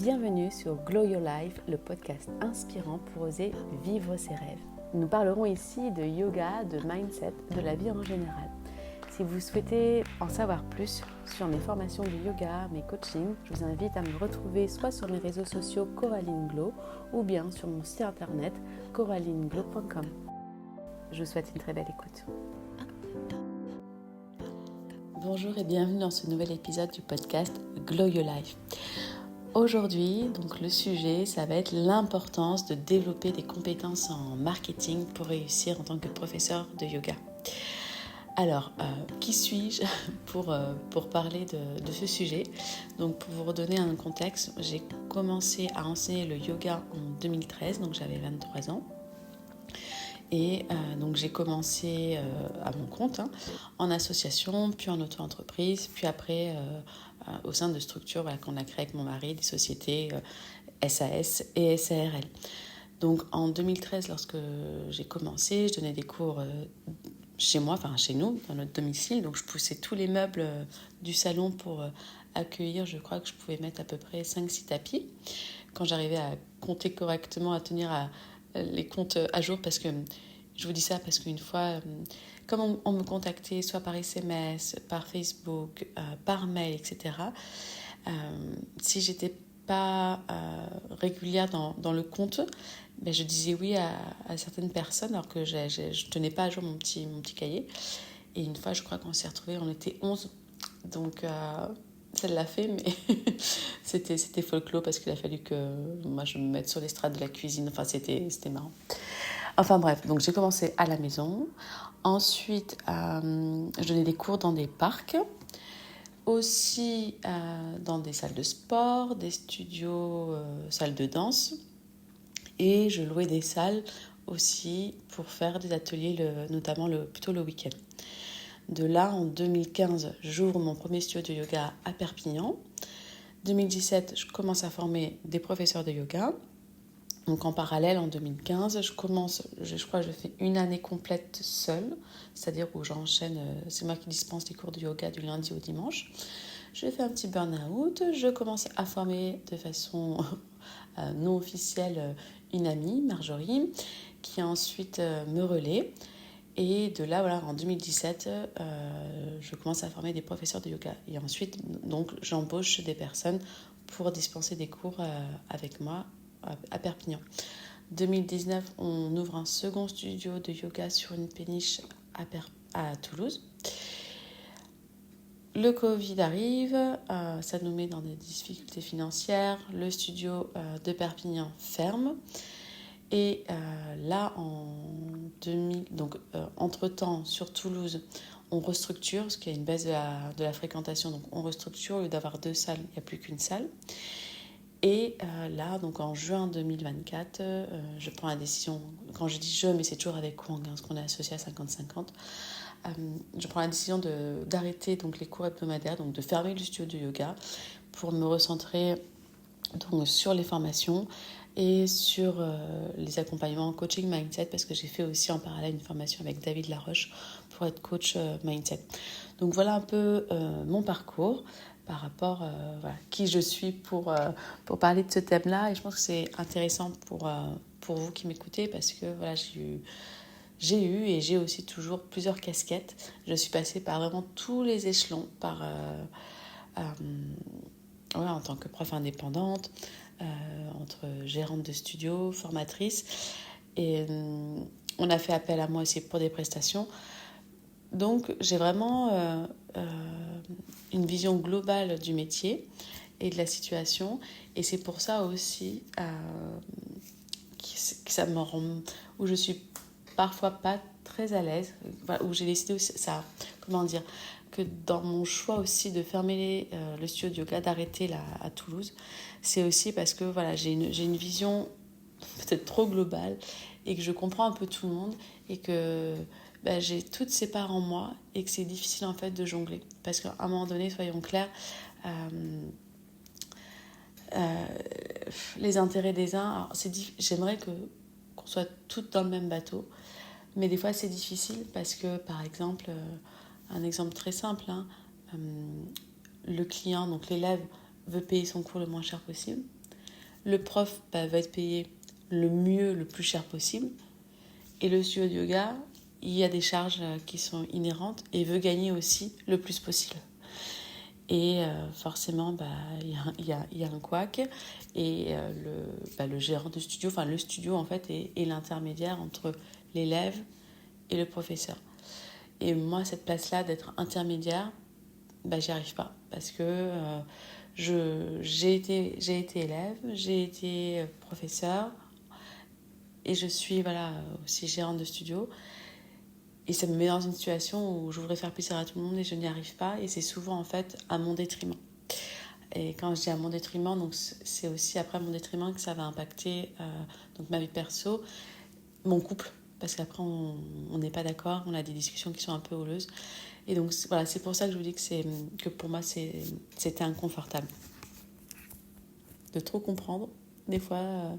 Bienvenue sur Glow Your Life, le podcast inspirant pour oser vivre ses rêves. Nous parlerons ici de yoga, de mindset, de la vie en général. Si vous souhaitez en savoir plus sur mes formations de yoga, mes coachings, je vous invite à me retrouver soit sur mes réseaux sociaux Coraline Glow ou bien sur mon site internet coralineglow.com. Je vous souhaite une très belle écoute. Bonjour et bienvenue dans ce nouvel épisode du podcast Glow Your Life. Aujourd'hui, donc le sujet, ça va être l'importance de développer des compétences en marketing pour réussir en tant que professeur de yoga. Alors, qui suis-je pour parler de ce sujet ? Donc, pour vous redonner un contexte, j'ai commencé à enseigner le yoga en 2013, donc j'avais 23 ans. Et donc j'ai commencé à mon compte, en association, puis en auto-entreprise, puis après au sein de structures qu'on a créées avec mon mari, des sociétés SAS et SARL. Donc en 2013, lorsque j'ai commencé, je donnais des cours chez moi, enfin chez nous, dans notre domicile. Donc je poussais tous les meubles du salon pour accueillir, je crois que je pouvais mettre à peu près 5-6 tapis. Quand j'arrivais à compter correctement, à tenir les comptes à jour, parce que je vous dis ça parce qu'une fois, comme on me contactait soit par SMS, par Facebook, par mail, etc., si j'étais pas régulière dans le compte, ben je disais oui à certaines personnes alors que je tenais pas à jour mon petit cahier. Et une fois, je crois qu'on s'est retrouvés, on était 11. Donc ça l'a fait, mais c'était folklore parce qu'il a fallu que moi je me mette sur l'estrade de la cuisine. Enfin, c'était marrant. Enfin bref, donc j'ai commencé à la maison. Ensuite, je donnais des cours dans des parcs, aussi dans des salles de sport, des studios, salles de danse. Et je louais des salles aussi pour faire des ateliers, notamment plutôt le week-end. De là, en 2015, j'ouvre mon premier studio de yoga à Perpignan. 2017, je commence à former des professeurs de yoga. Donc en parallèle, en 2015, je crois que je fais une année complète seule, c'est-à-dire où j'enchaîne, c'est moi qui dispense les cours de yoga du lundi au dimanche. Je fais un petit burn-out, je commence à former de façon non officielle une amie, Marjorie, qui ensuite me relaie. Et de là, voilà, en 2017, je commence à former des professeurs de yoga. Et ensuite, donc, j'embauche des personnes pour dispenser des cours avec moi à Perpignan. 2019, on ouvre un second studio de yoga sur une péniche à Toulouse. Le Covid arrive, ça nous met dans des difficultés financières. Le studio de Perpignan ferme. Et là, entre-temps, sur Toulouse, on restructure, parce qu'il y a une baisse de la fréquentation. Donc, on restructure, au lieu d'avoir 2 salles, il n'y a plus qu'une salle. Et là, donc en juin 2024, je prends la décision, quand je dis je, mais c'est toujours avec Wang, parce qu'on est associé à 50-50, je prends la décision d'arrêter donc, les cours hebdomadaires, donc de fermer le studio de yoga pour me recentrer donc, sur les formations et sur les accompagnements en coaching mindset, parce que j'ai fait aussi en parallèle une formation avec David Laroche pour être coach mindset. Donc voilà un peu mon parcours par rapport à qui je suis pour parler de ce thème-là. Et je pense que c'est intéressant pour vous qui m'écoutez, parce que voilà, j'ai eu et j'ai aussi toujours plusieurs casquettes. Je suis passée par vraiment tous les échelons, en tant que prof indépendante, entre gérante de studio, formatrice. Et on a fait appel à moi aussi pour des prestations. Donc, j'ai vraiment une vision globale du métier et de la situation. Et c'est pour ça aussi que ça me rend... où je suis parfois pas très à l'aise, où j'ai décidé aussi, que dans mon choix aussi de fermer le studio de yoga, d'arrêter là à Toulouse, c'est aussi parce que voilà, j'ai une vision peut-être trop globale et que je comprends un peu tout le monde et que j'ai toutes ces parts en moi et que c'est difficile en fait de jongler. Parce qu'à un moment donné, soyons clairs, les intérêts des uns, alors j'aimerais qu'on soit toutes dans le même bateau, mais des fois c'est difficile parce que par exemple, un exemple très simple, le client, donc l'élève, veut payer son cours le moins cher possible. Le prof va être payé le mieux, le plus cher possible. Et le studio de yoga, il y a des charges qui sont inhérentes et veut gagner aussi le plus possible. Et forcément, il y a un couac. Et le gérant du studio, enfin le studio en fait, est l'intermédiaire entre l'élève et le professeur. Et moi, cette place-là d'être intermédiaire, j'y arrive pas. Parce que j'ai été élève, j'ai été professeur et je suis aussi gérante de studio. Et ça me met dans une situation où je voudrais faire plaisir à tout le monde et je n'y arrive pas. Et c'est souvent en fait à mon détriment. Et quand je dis à mon détriment, donc c'est aussi après mon détriment que ça va impacter donc ma vie perso, mon couple. Parce qu'après on n'est pas d'accord, on a des discussions qui sont un peu houleuses. Et donc voilà, c'est pour ça que je vous dis que pour moi c'était inconfortable. De trop comprendre, des fois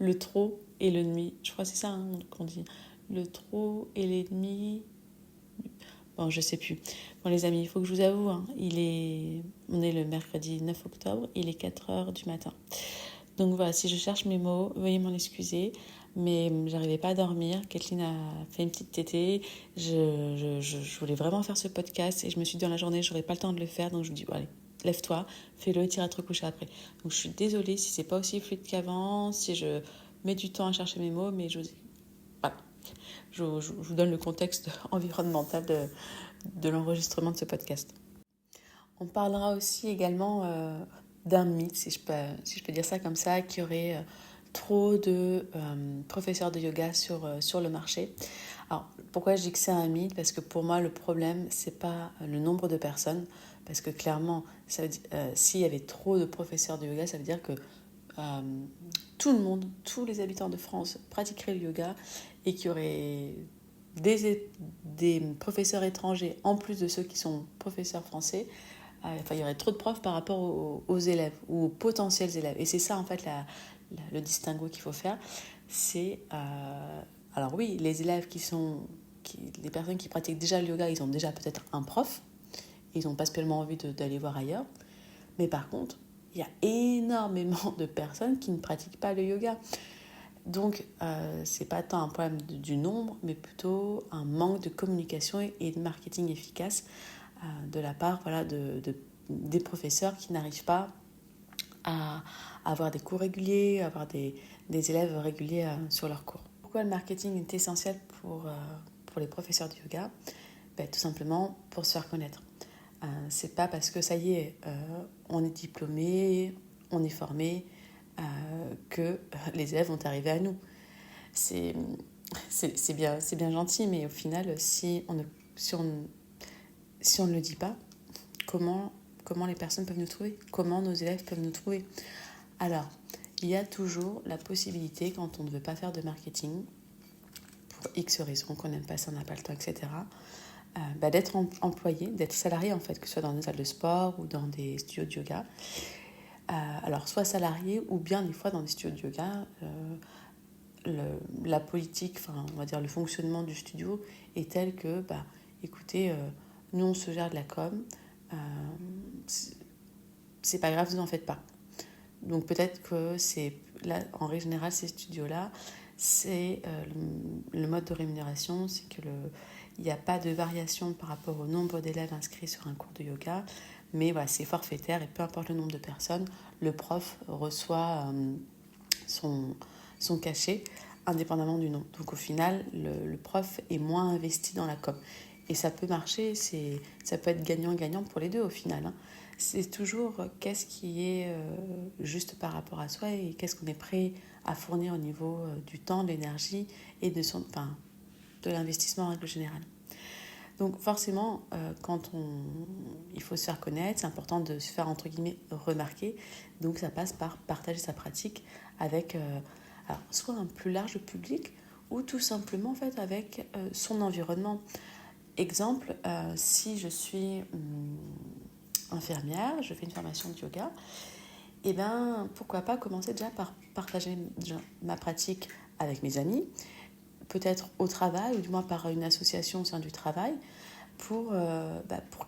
le trop est l'ennemi. Je crois que c'est ça qu'on dit. Le trop est l'ennemi. Bon, je sais plus. Bon, les amis, il faut que je vous avoue, on est le mercredi 9 octobre, il est 4h du matin. Donc voilà, si je cherche mes mots, veuillez m'en excuser, mais j'arrivais pas à dormir. Kathleen a fait une petite tétée. Je voulais vraiment faire ce podcast et je me suis dit dans la journée, j'aurais pas le temps de le faire, donc je me dis, bon, allez, lève-toi, fais-le et t'iras te recoucher après. Donc je suis désolée si c'est pas aussi fluide qu'avant, si je mets du temps à chercher mes mots, mais voilà. Je vous donne le contexte environnemental de l'enregistrement de ce podcast. On parlera aussi également d'un mythe, si je peux dire ça comme ça, qu'il y aurait trop de professeurs de yoga sur le marché. Alors, pourquoi je dis que c'est un mythe ? Parce que pour moi, le problème, c'est pas le nombre de personnes, parce que clairement, ça veut dire, s'il y avait trop de professeurs de yoga, ça veut dire que tout le monde, tous les habitants de France pratiqueraient le yoga et qu'il y aurait des professeurs étrangers en plus de ceux qui sont professeurs français. Il y aurait trop de profs par rapport aux élèves ou aux potentiels élèves. Et c'est ça en fait le distinguo qu'il faut faire. C'est alors oui, les élèves les personnes qui pratiquent déjà le yoga, ils ont déjà peut-être un prof. Ils n'ont pas spécialement envie d'aller voir ailleurs. Mais par contre, il y a énormément de personnes qui ne pratiquent pas le yoga. Donc, c'est pas tant un problème du nombre, mais plutôt un manque de communication et de marketing efficace de la part des professeurs qui n'arrivent pas à avoir des cours réguliers, à avoir des élèves réguliers sur leurs cours. Pourquoi le marketing est essentiel pour les professeurs de yoga ? Tout simplement pour se faire connaître. C'est pas parce que ça y est, on est diplômé, on est formé, que les élèves vont arriver à nous. C'est bien gentil, mais au final, si on ne le dit pas, comment les personnes peuvent nous trouver ? Comment nos élèves peuvent nous trouver ? Alors, il y a toujours la possibilité, quand on ne veut pas faire de marketing, pour X raisons, qu'on n'aime pas ça, on n'a pas le temps, etc., d'être employé, d'être salarié en fait, que ce soit dans des salles de sport ou dans des studios de yoga. Alors soit salarié ou bien des fois dans des studios de yoga, la politique, on va dire le fonctionnement du studio est tel que, écoutez, nous on se gère de la com, c'est pas grave, vous n'en faites pas. Donc peut-être que là, en règle générale, ces studios-là, c'est le mode de rémunération, c'est que il n'y a pas de variation par rapport au nombre d'élèves inscrits sur un cours de yoga, mais voilà, c'est forfaitaire et peu importe le nombre de personnes, le prof reçoit son cachet indépendamment du nombre. Donc au final, le prof est moins investi dans la com. Et ça peut marcher, ça peut être gagnant-gagnant pour les deux au final. Hein. C'est toujours qu'est-ce qui est juste par rapport à soi et qu'est-ce qu'on est prêt à fournir au niveau du temps, de l'énergie et de l'investissement en règle générale. Donc forcément, il faut se faire connaître, c'est important de se faire entre guillemets remarquer. Donc ça passe par partager sa pratique avec soit un plus large public ou tout simplement en fait avec son environnement. Exemple, si je suis infirmière, je fais une formation de yoga, et pourquoi pas commencer déjà par partager ma pratique avec mes amis, peut-être au travail ou du moins par une association au sein du travail pour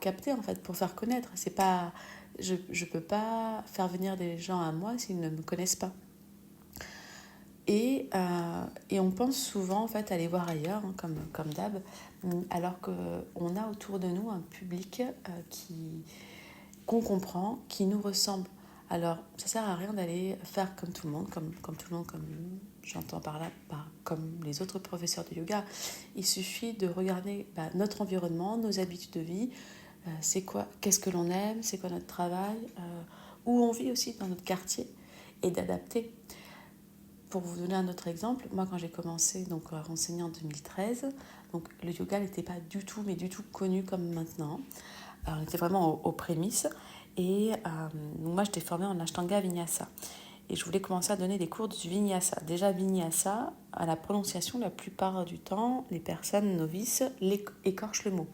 capter en fait, pour faire connaître. C'est pas Je ne peux pas faire venir des gens à moi s'ils ne me connaissent pas. Et on pense souvent en fait aller voir ailleurs, hein, comme d'hab, alors qu'on a autour de nous un public qu'on comprend, qui nous ressemble. Alors, ça ne sert à rien d'aller faire comme tout le monde, comme tout le monde, comme j'entends par là, comme les autres professeurs de yoga. Il suffit de regarder notre environnement, nos habitudes de vie, qu'est-ce que l'on aime, c'est quoi notre travail, où on vit aussi dans notre quartier, et d'adapter. Pour vous donner un autre exemple, moi quand j'ai commencé à renseigner en 2013, donc le yoga n'était pas du tout connu comme maintenant. On était vraiment aux prémices. Et donc moi j'étais formée en Ashtanga Vinyasa. Et je voulais commencer à donner des cours du Vinyasa. Déjà Vinyasa, à la prononciation, la plupart du temps, les personnes novices écorchent le mot.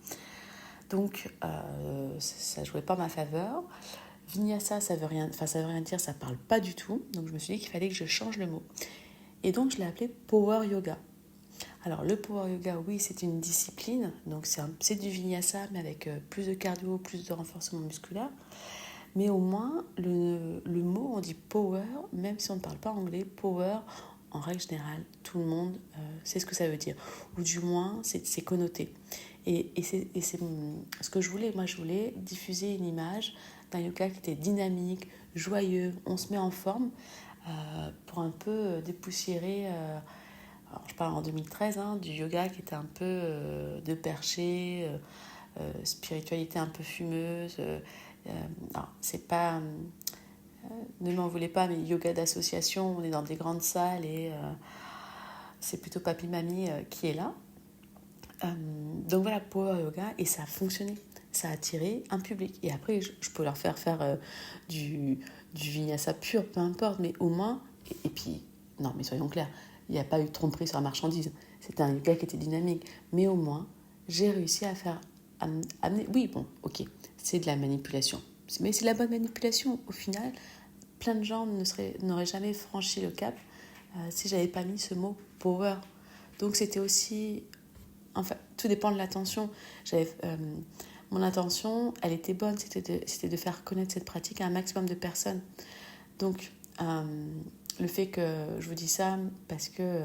Donc ça ne jouait pas ma faveur. Vinyasa, ça veut rien dire, ça ne parle pas du tout. Donc je me suis dit qu'il fallait que je change le mot. Et donc je l'ai appelé Power Yoga. Alors le Power Yoga, oui, c'est une discipline. Donc c'est du Vinyasa, mais avec plus de cardio, plus de renforcement musculaire. Mais au moins, le mot, on dit power, même si on ne parle pas anglais, power, en règle générale, tout le monde sait ce que ça veut dire. Ou du moins, c'est connoté. Et c'est ce que je voulais. Moi, je voulais diffuser une image d'un yoga qui était dynamique, joyeux, on se met en forme pour un peu dépoussiérer, alors je parle en 2013, du yoga qui était un peu de perché, spiritualité un peu fumeuse. Non, c'est pas... ne m'en voulez pas, mais yoga d'association, on est dans des grandes salles et c'est plutôt papy-mamie qui est là. Donc voilà, Power Yoga, et ça a fonctionné. Ça a attiré un public. Et après, je peux leur faire du vinyasa pur, peu importe, mais au moins... Et puis, non, mais soyons clairs, il n'y a pas eu de tromperie sur la marchandise. C'était un yoga qui était dynamique. Mais au moins, j'ai réussi à faire... amener... Oui, bon, ok, c'est de la manipulation. Mais c'est de la bonne manipulation. Au final, plein de gens n'auraient jamais franchi le cap si j'avais pas mis ce mot power. Donc c'était aussi... Enfin, tout dépend de l'attention. Mon intention, elle était bonne, c'était de faire connaître cette pratique à un maximum de personnes. Donc, le fait que je vous dis ça, parce que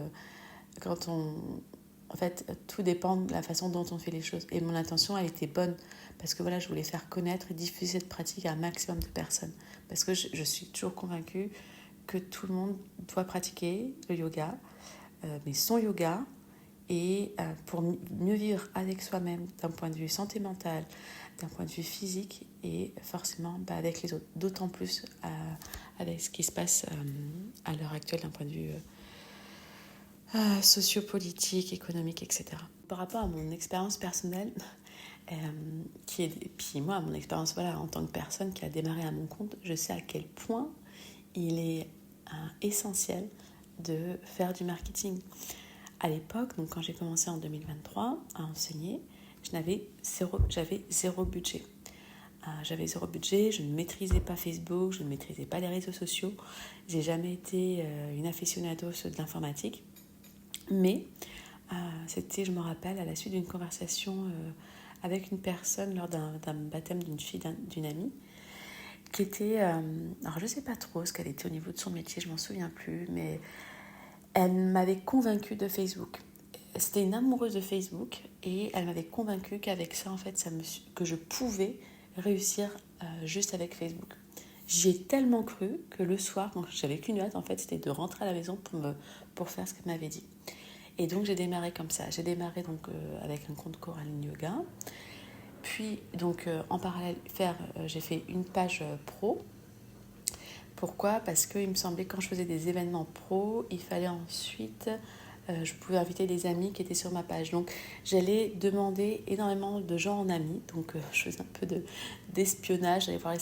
en fait, tout dépend de la façon dont on fait les choses. Et mon intention, elle était bonne, parce que voilà, je voulais faire connaître et diffuser cette pratique à un maximum de personnes. Parce que je suis toujours convaincue que tout le monde doit pratiquer le yoga, mais son yoga, et pour mieux vivre avec soi-même d'un point de vue santé mentale, d'un point de vue physique et forcément avec les autres, d'autant plus avec ce qui se passe à l'heure actuelle d'un point de vue sociopolitique, économique, etc. Par rapport à mon expérience personnelle, puis moi, mon expérience en tant que personne qui a démarré à mon compte, je sais à quel point il est essentiel de faire du marketing. À l'époque, donc quand j'ai commencé en 2023 à enseigner, j'avais zéro budget. J'avais zéro budget, je ne maîtrisais pas Facebook, je ne maîtrisais pas les réseaux sociaux. J'ai jamais été une aficionados de l'informatique. Mais c'était, je me rappelle, à la suite d'une conversation avec une personne lors d'un baptême d'une fille d'une amie, qui était... alors je ne sais pas trop ce qu'elle était au niveau de son métier, je ne m'en souviens plus, mais... Elle m'avait convaincue de Facebook. C'était une amoureuse de Facebook et elle m'avait convaincue qu'avec ça, en fait, que je pouvais réussir juste avec Facebook. J'y ai tellement cru que le soir, quand j'avais qu'une hâte, en fait, c'était de rentrer à la maison pour faire ce qu'elle m'avait dit. Et donc, j'ai démarré comme ça. J'ai démarré donc avec un compte Coraline Yoga. Puis, donc, en parallèle, j'ai fait une page pro. Pourquoi ? Parce qu'il me semblait que quand je faisais des événements pro, il fallait ensuite, je pouvais inviter des amis qui étaient sur ma page. Donc j'allais demander énormément de gens en amis. Donc je faisais un peu d'espionnage, j'allais voir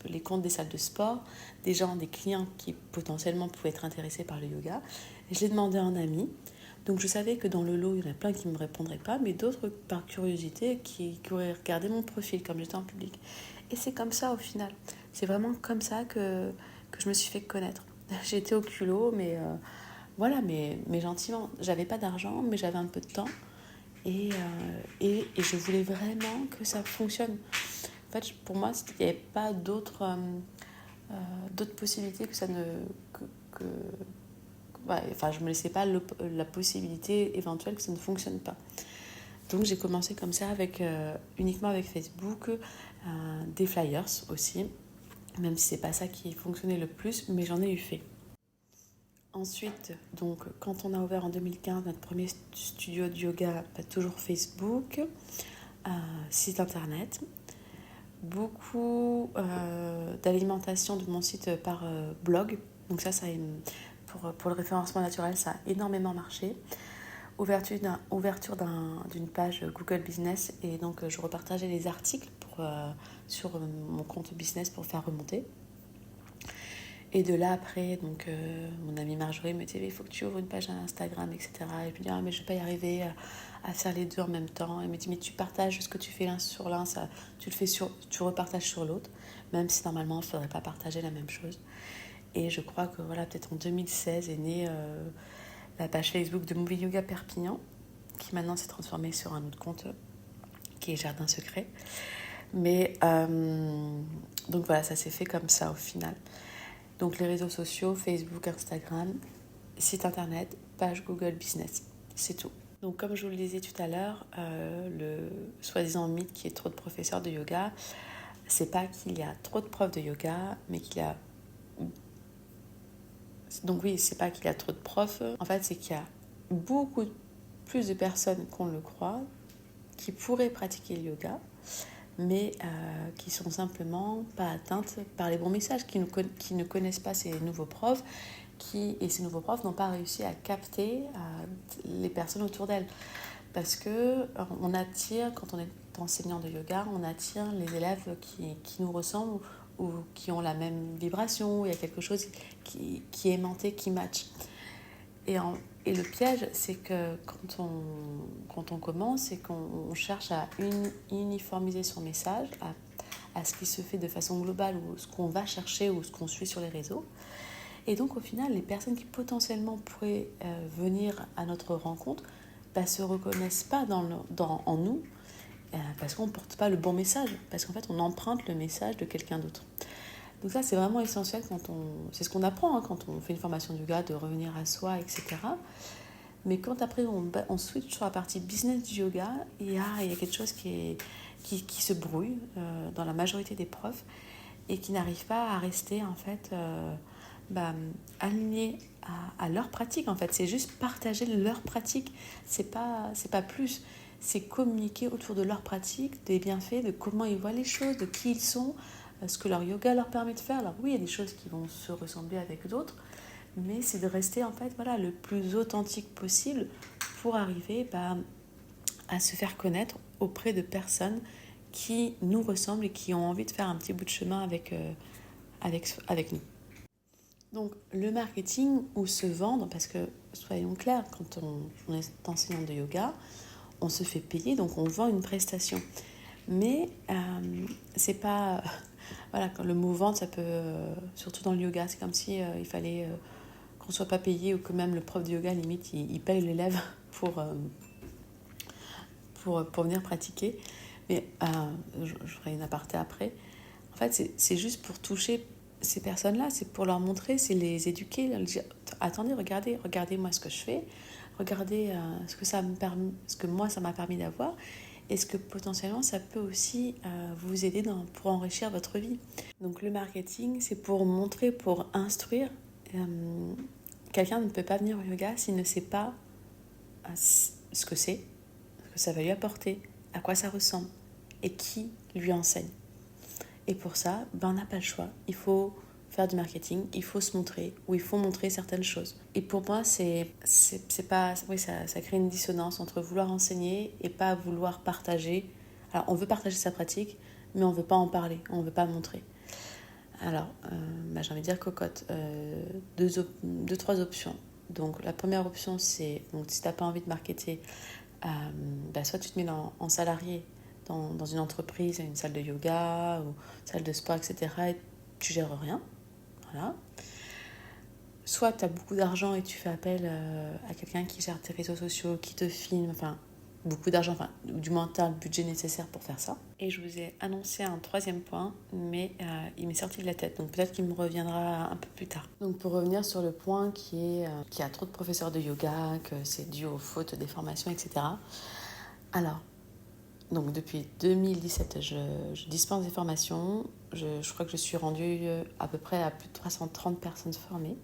les comptes des salles de sport, des clients qui potentiellement pouvaient être intéressés par le yoga. Et je les demandais en amis. Donc je savais que dans le lot, il y en a plein qui ne me répondraient pas, mais d'autres par curiosité qui auraient regardé mon profil comme j'étais en public. Et c'est comme ça au final. C'est vraiment comme ça que je me suis fait connaître. J'ai été au culot, mais mais gentiment. J'avais pas d'argent, mais j'avais un peu de temps. Et je voulais vraiment que ça fonctionne. En fait, pour moi, il n'y avait pas d'autres possibilités que ça ne... que, ouais, enfin, je me laissais pas la possibilité éventuelle que ça ne fonctionne pas. Donc j'ai commencé comme ça uniquement avec Facebook, des flyers aussi, même si c'est pas ça qui fonctionnait le plus, mais j'en ai eu fait. Ensuite, donc quand on a ouvert en 2015 notre premier studio de yoga, toujours Facebook, site internet, beaucoup d'alimentation de mon site par blog. Donc ça pour le référencement naturel, ça a énormément marché. Ouverture d'une page Google Business, et donc je repartageais les articles sur mon compte business pour faire remonter. Et de là après, donc mon amie Marjorie me disait il faut que tu ouvres une page Instagram, etc. Et puis mais je ne vais pas y arriver à faire les deux en même temps. Elle me dit mais tu partages ce que tu fais l'un sur l'un, ça, tu repartages sur l'autre, même si normalement il ne faudrait pas partager la même chose. Et je crois que voilà, peut-être en 2016 est née la page Facebook de Movie Yoga Perpignan, qui maintenant s'est transformée sur un autre compte qui est Jardin Secret. Mais donc voilà, ça s'est fait comme ça au final. Donc les réseaux sociaux, Facebook, Instagram, site internet, page Google Business, c'est tout. Donc comme je vous le disais tout à l'heure, le soi-disant mythe qu'il y ait trop de professeurs de yoga, c'est pas qu'il y a trop de profs de yoga, mais qu'il y a... Donc oui, c'est pas qu'il y a trop de profs, en fait c'est qu'il y a beaucoup plus de personnes qu'on le croit qui pourraient pratiquer le yoga, mais qui sont simplement pas atteintes par les bons messages, qui ne connaissent pas ces nouveaux profs, et ces nouveaux profs n'ont pas réussi à capter les personnes autour d'elles. Parce que on attire, quand on est enseignant de yoga, on attire les élèves qui nous ressemblent ou qui ont la même vibration, où il y a quelque chose qui est aimanté, qui match. Et le piège, c'est que quand on commence, c'est qu'on cherche à uniformiser son message à ce qui se fait de façon globale, ou ce qu'on va chercher ou ce qu'on suit sur les réseaux. Et donc au final, les personnes qui potentiellement pourraient venir à notre rencontre se reconnaissent pas en nous, parce qu'on ne porte pas le bon message, parce qu'en fait on emprunte le message de quelqu'un d'autre. Donc ça, c'est vraiment essentiel c'est ce qu'on apprend quand on fait une formation de yoga, de revenir à soi, etc. Mais quand après on switch sur la partie business du yoga, il y a quelque chose qui se brouille dans la majorité des profs et qui n'arrive pas à rester en fait alignés à leur pratique. En fait, c'est juste partager leur pratique. C'est pas plus. C'est communiquer autour de leur pratique, des bienfaits, de comment ils voient les choses, de qui ils sont, ce que leur yoga leur permet de faire. Alors oui, il y a des choses qui vont se ressembler avec d'autres, mais c'est de rester en fait le plus authentique possible pour arriver à se faire connaître auprès de personnes qui nous ressemblent et qui ont envie de faire un petit bout de chemin avec nous. Donc le marketing ou se vendre, parce que soyons clairs, quand on est enseignant de yoga, on se fait payer, donc on vend une prestation. Mais c'est pas... Voilà, quand le mot vendre, ça peut... surtout dans le yoga, c'est comme si il fallait qu'on ne soit pas payé, ou que même le prof de yoga, limite, il paye l'élève pour venir pratiquer. Mais je ferai une aparté après. En fait, c'est juste pour toucher ces personnes-là, c'est pour leur montrer, c'est les éduquer, leur dire attendez, regardez moi ce que je fais, regardez ce que moi ça m'a permis d'avoir, et ce que potentiellement ça peut aussi vous aider pour enrichir votre vie. Donc le marketing, c'est pour montrer, pour instruire. Quelqu'un ne peut pas venir au yoga s'il ne sait pas ce que c'est, ce que ça va lui apporter, à quoi ça ressemble et qui lui enseigne. Et pour ça, on n'a pas le choix. Il faut faire du marketing, il faut se montrer, ou il faut montrer certaines choses. Et pour moi, c'est pas... Oui, ça crée une dissonance entre vouloir enseigner et pas vouloir partager. Alors, on veut partager sa pratique, mais on ne veut pas en parler, on ne veut pas montrer. Alors, j'ai envie de dire cocotte. Trois options. Donc, la première option, c'est... Donc, si tu n'as pas envie de marketer, soit tu te mets en salarié dans une entreprise, une salle de yoga ou une salle de sport, etc. et tu gères rien. Voilà. Soit tu as beaucoup d'argent et tu fais appel à quelqu'un qui gère tes réseaux sociaux, qui te filme, enfin, beaucoup d'argent, enfin, ou du moins tu as le budget nécessaire pour faire ça. Et je vous ai annoncé un troisième point, mais il m'est sorti de la tête, donc peut-être qu'il me reviendra un peu plus tard. Donc pour revenir sur le point qu'il y a trop de professeurs de yoga, que c'est dû aux fautes des formations, etc. Alors, donc depuis 2017, je dispense des formations. Je crois que je suis rendue à peu près à plus de 330 personnes formées.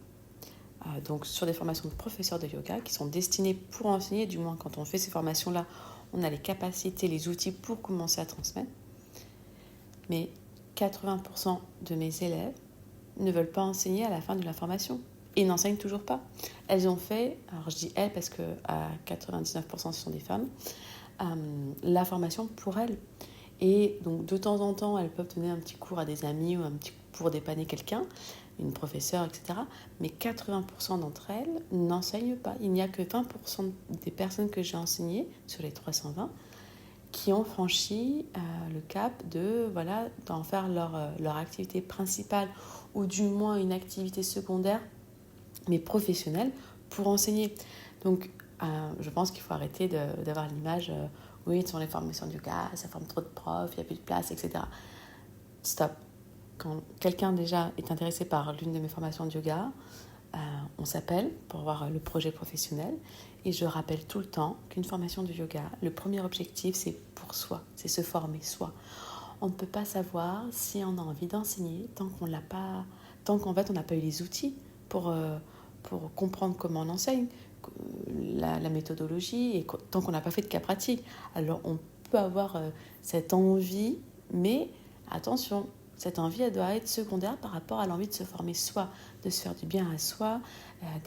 Donc sur des formations de professeurs de yoga qui sont destinées pour enseigner, du moins quand on fait ces formations-là, on a les capacités, les outils pour commencer à transmettre. Mais 80% de mes élèves ne veulent pas enseigner à la fin de la formation et n'enseignent toujours pas. Elles ont fait, alors je dis elles parce que à 99% ce sont des femmes, la formation pour elles. Et donc de temps en temps, elles peuvent donner un petit cours à des amis ou un petit pour dépanner quelqu'un, une professeure, etc. Mais 80% d'entre elles n'enseignent pas. Il n'y a que 20% des personnes que j'ai enseignées sur les 320 qui ont franchi le cap d'en faire leur activité principale ou du moins une activité secondaire, mais professionnelle, pour enseigner. Donc, je pense qu'il faut arrêter d'avoir l'image oui, ce sont les formations de yoga, ça forme trop de profs, il n'y a plus de place, etc. Stop. Quand quelqu'un déjà est intéressé par l'une de mes formations de yoga, on s'appelle pour voir le projet professionnel et je rappelle tout le temps qu'une formation de yoga, le premier objectif, c'est pour soi, c'est se former soi. On ne peut pas savoir si on a envie d'enseigner tant qu'en fait on n'a pas eu les outils pour comprendre comment on enseigne, la méthodologie, et tant qu'on n'a pas fait de cas pratique. Alors on peut avoir cette envie, mais attention, cette envie, elle doit être secondaire par rapport à l'envie de se former soi, de se faire du bien à soi,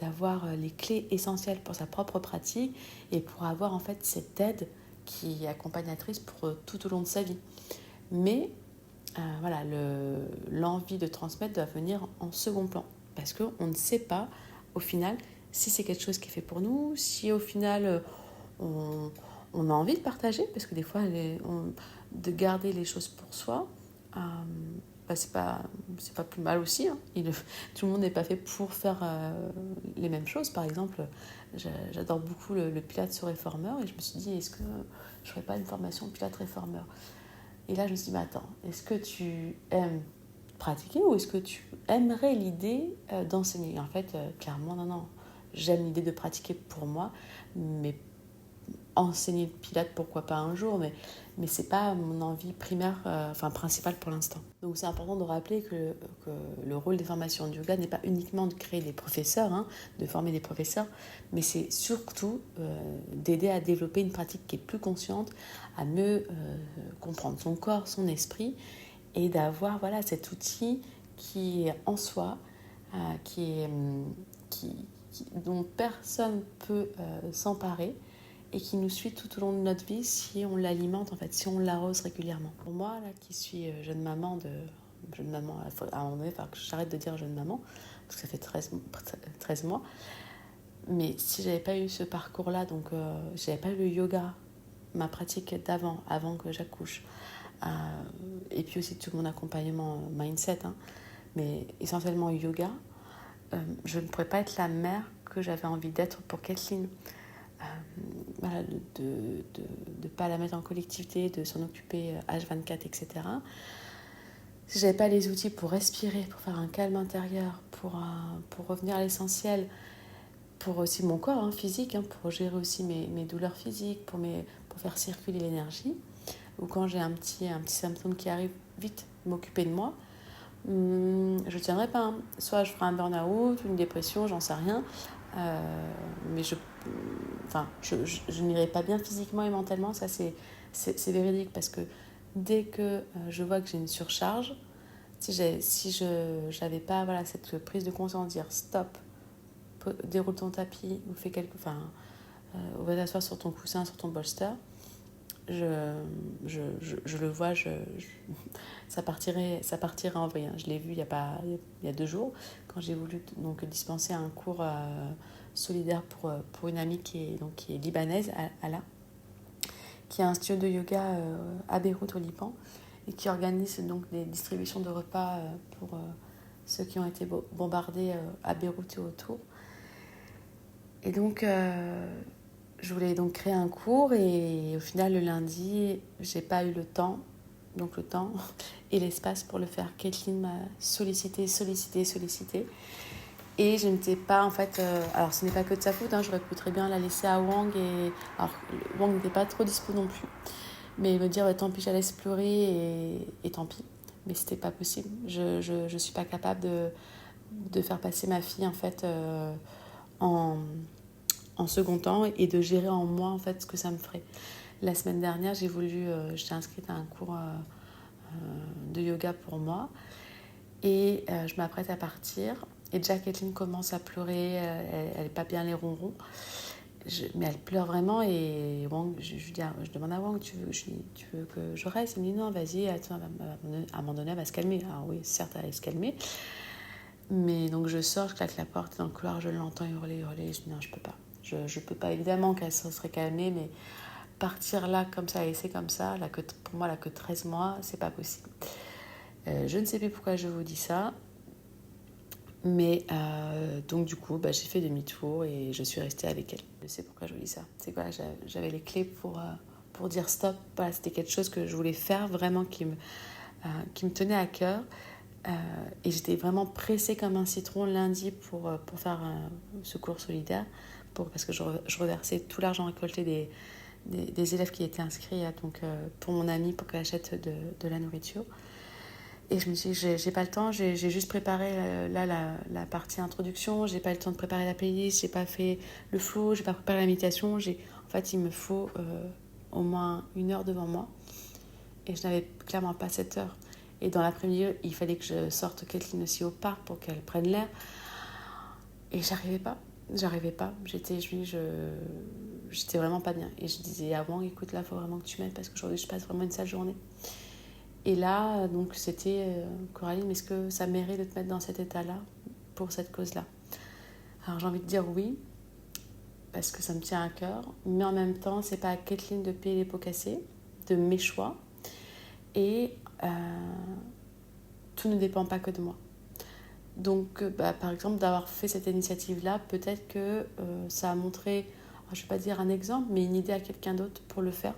d'avoir les clés essentielles pour sa propre pratique et pour avoir en fait cette aide qui est accompagnatrice pour tout au long de sa vie. Mais voilà, l'envie de transmettre doit venir en second plan parce qu'on ne sait pas au final si c'est quelque chose qui est fait pour nous, si au final on a envie de partager, parce que des fois de garder les choses pour soi, c'est pas plus mal aussi, hein. Tout le monde n'est pas fait pour faire les mêmes choses. Par exemple, j'adore beaucoup le Pilates sur réformeur et je me suis dit, est-ce que je ferais pas une formation Pilates réformeur? Et là je me suis dit, mais attends, est-ce que tu aimes pratiquer ou est-ce que tu aimerais l'idée d'enseigner? Et en fait, clairement, non, j'aime l'idée de pratiquer pour moi, mais enseigner le Pilates, pourquoi pas un jour, mais c'est pas mon envie primaire, principale pour l'instant. Donc c'est important de rappeler que le rôle des formations de yoga n'est pas uniquement de créer des professeurs, hein, de former des professeurs, mais c'est surtout d'aider à développer une pratique qui est plus consciente, à mieux comprendre son corps, son esprit, et d'avoir cet outil qui est en soi, dont personne ne peut s'emparer et qui nous suit tout au long de notre vie si on l'alimente, en fait, si on l'arrose régulièrement. Pour moi, là, qui suis jeune maman, à un moment donné, il faut que j'arrête de dire jeune maman, parce que ça fait 13 mois, mais si j'avais pas eu ce parcours-là, donc j'avais pas eu le yoga, ma pratique avant que j'accouche, et puis aussi tout mon accompagnement mindset, hein, mais essentiellement yoga, je ne pourrais pas être la mère que j'avais envie d'être pour Kathleen. De ne pas la mettre en collectivité, de s'en occuper H24, etc. Si je n'avais pas les outils pour respirer, pour faire un calme intérieur, pour revenir à l'essentiel, pour aussi mon corps physique, pour gérer aussi mes douleurs physiques, pour faire circuler l'énergie, ou quand j'ai un petit symptôme qui arrive, vite m'occuper de moi, je ne tiendrai pas. Soit je ferai un burn-out, une dépression, j'en sais rien, mais je n'irai pas bien physiquement et mentalement, ça c'est véridique, parce que dès que je vois que j'ai une surcharge, si je n'avais pas cette prise de conscience, dire stop, déroule ton tapis ou ou va t'asseoir sur ton coussin, sur ton bolster, je le vois, ça partirait en vrille. Je l'ai vu il y a 2 jours, quand j'ai voulu donc dispenser un cours solidaire pour une amie qui est libanaise, Ala, qui a un studio de yoga à Beyrouth au Liban et qui organise donc des distributions de repas pour ceux qui ont été bombardés à Beyrouth et autour. Et donc je voulais donc créer un cours et au final, le lundi, j'ai pas eu le temps et l'espace pour le faire. Kathleen m'a sollicité. Et je n'étais pas, en fait... alors, ce n'est pas que de sa faute, hein, j'aurais pu très bien la laisser à Wang. Alors, Wang n'était pas trop dispo non plus. Mais me dire, tant pis, j'allais pleurer et tant pis. Mais c'était pas possible. Je suis pas capable de faire passer ma fille, en fait, en second temps et de gérer en moi, en fait, ce que ça me ferait. La semaine dernière, j'étais inscrite à un cours de yoga pour moi. Et je m'apprête à partir. Et déjà, Kathleen commence à pleurer. Elle n'est pas bien les ronrons. Mais elle pleure vraiment. Et Wang, je demande à Wang, tu veux que je reste? Elle me dit non, vas-y. Attends, à un moment donné, elle va se calmer. Alors oui, certes, elle va se calmer. Mais donc je sors, je claque la porte. Dans le couloir, je l'entends hurler. Je dis non, je peux pas. Je peux pas. Évidemment qu'elle se serait calmée, mais partir là comme ça, et c'est comme ça, pour moi, elle a que 13 mois, c'est pas possible. Je ne sais plus pourquoi je vous dis ça. Mais donc du coup, j'ai fait demi-tour et je suis restée avec elle. Je sais pourquoi je vous dis ça. C'est quoi, j'avais les clés pour dire stop. Voilà, c'était quelque chose que je voulais faire vraiment qui me tenait à cœur. Et j'étais vraiment pressée comme un citron lundi pour faire ce cours solidaire. Parce que je reversais tout l'argent récolté des élèves qui étaient inscrits donc, pour mon amie pour qu'elle achète de la nourriture. Et je me suis dit, j'ai pas le temps, j'ai juste préparé la partie introduction, j'ai pas eu le temps de préparer la playlist, j'ai pas fait le flow, j'ai pas préparé la méditation. En fait, il me faut au moins 1 heure devant moi. Et je n'avais clairement pas cette heure. Et dans l'après-midi, il fallait que je sorte Kathleen aussi au parc pour qu'elle prenne l'air. Et j'arrivais pas. J'étais vraiment pas bien. Et je disais à Wang, écoute, là, il faut vraiment que tu m'aides parce qu'aujourd'hui, je passe vraiment une sale journée. Et là, donc, c'était Coraline, mais est-ce que ça mérite de te mettre dans cet état-là pour cette cause-là? Alors, j'ai envie de dire oui, parce que ça me tient à cœur. Mais en même temps, c'est pas à Kathleen de payer les pots cassés, de mes choix. Et tout ne dépend pas que de moi. Donc, par exemple, d'avoir fait cette initiative-là, peut-être que ça a montré, je ne vais pas dire un exemple, mais une idée à quelqu'un d'autre pour le faire,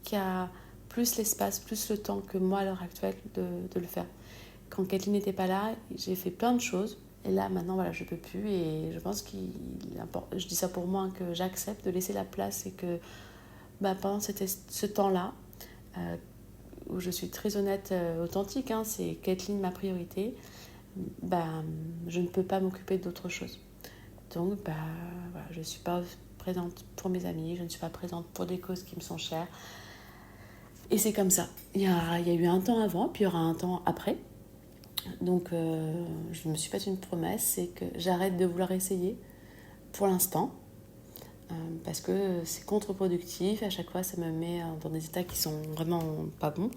qui a plus l'espace, plus le temps que moi à l'heure actuelle de le faire. Quand Kathleen n'était pas là, j'ai fait plein de choses. Et là, maintenant, voilà, je ne peux plus. Et je pense je dis ça pour moi, hein, que j'accepte de laisser la place et que pendant ce temps-là, où je suis très honnête, authentique, hein, c'est Kathleen ma priorité, je ne peux pas m'occuper d'autre chose. Donc, voilà, je ne suis pas présente pour mes amis, je ne suis pas présente pour des causes qui me sont chères. Et c'est comme ça. Il y a eu un temps avant, puis il y aura un temps après. Donc, je me suis fait une promesse, c'est que j'arrête de vouloir essayer pour l'instant. Parce que c'est contre-productif. À chaque fois, ça me met dans des états qui sont vraiment pas bons.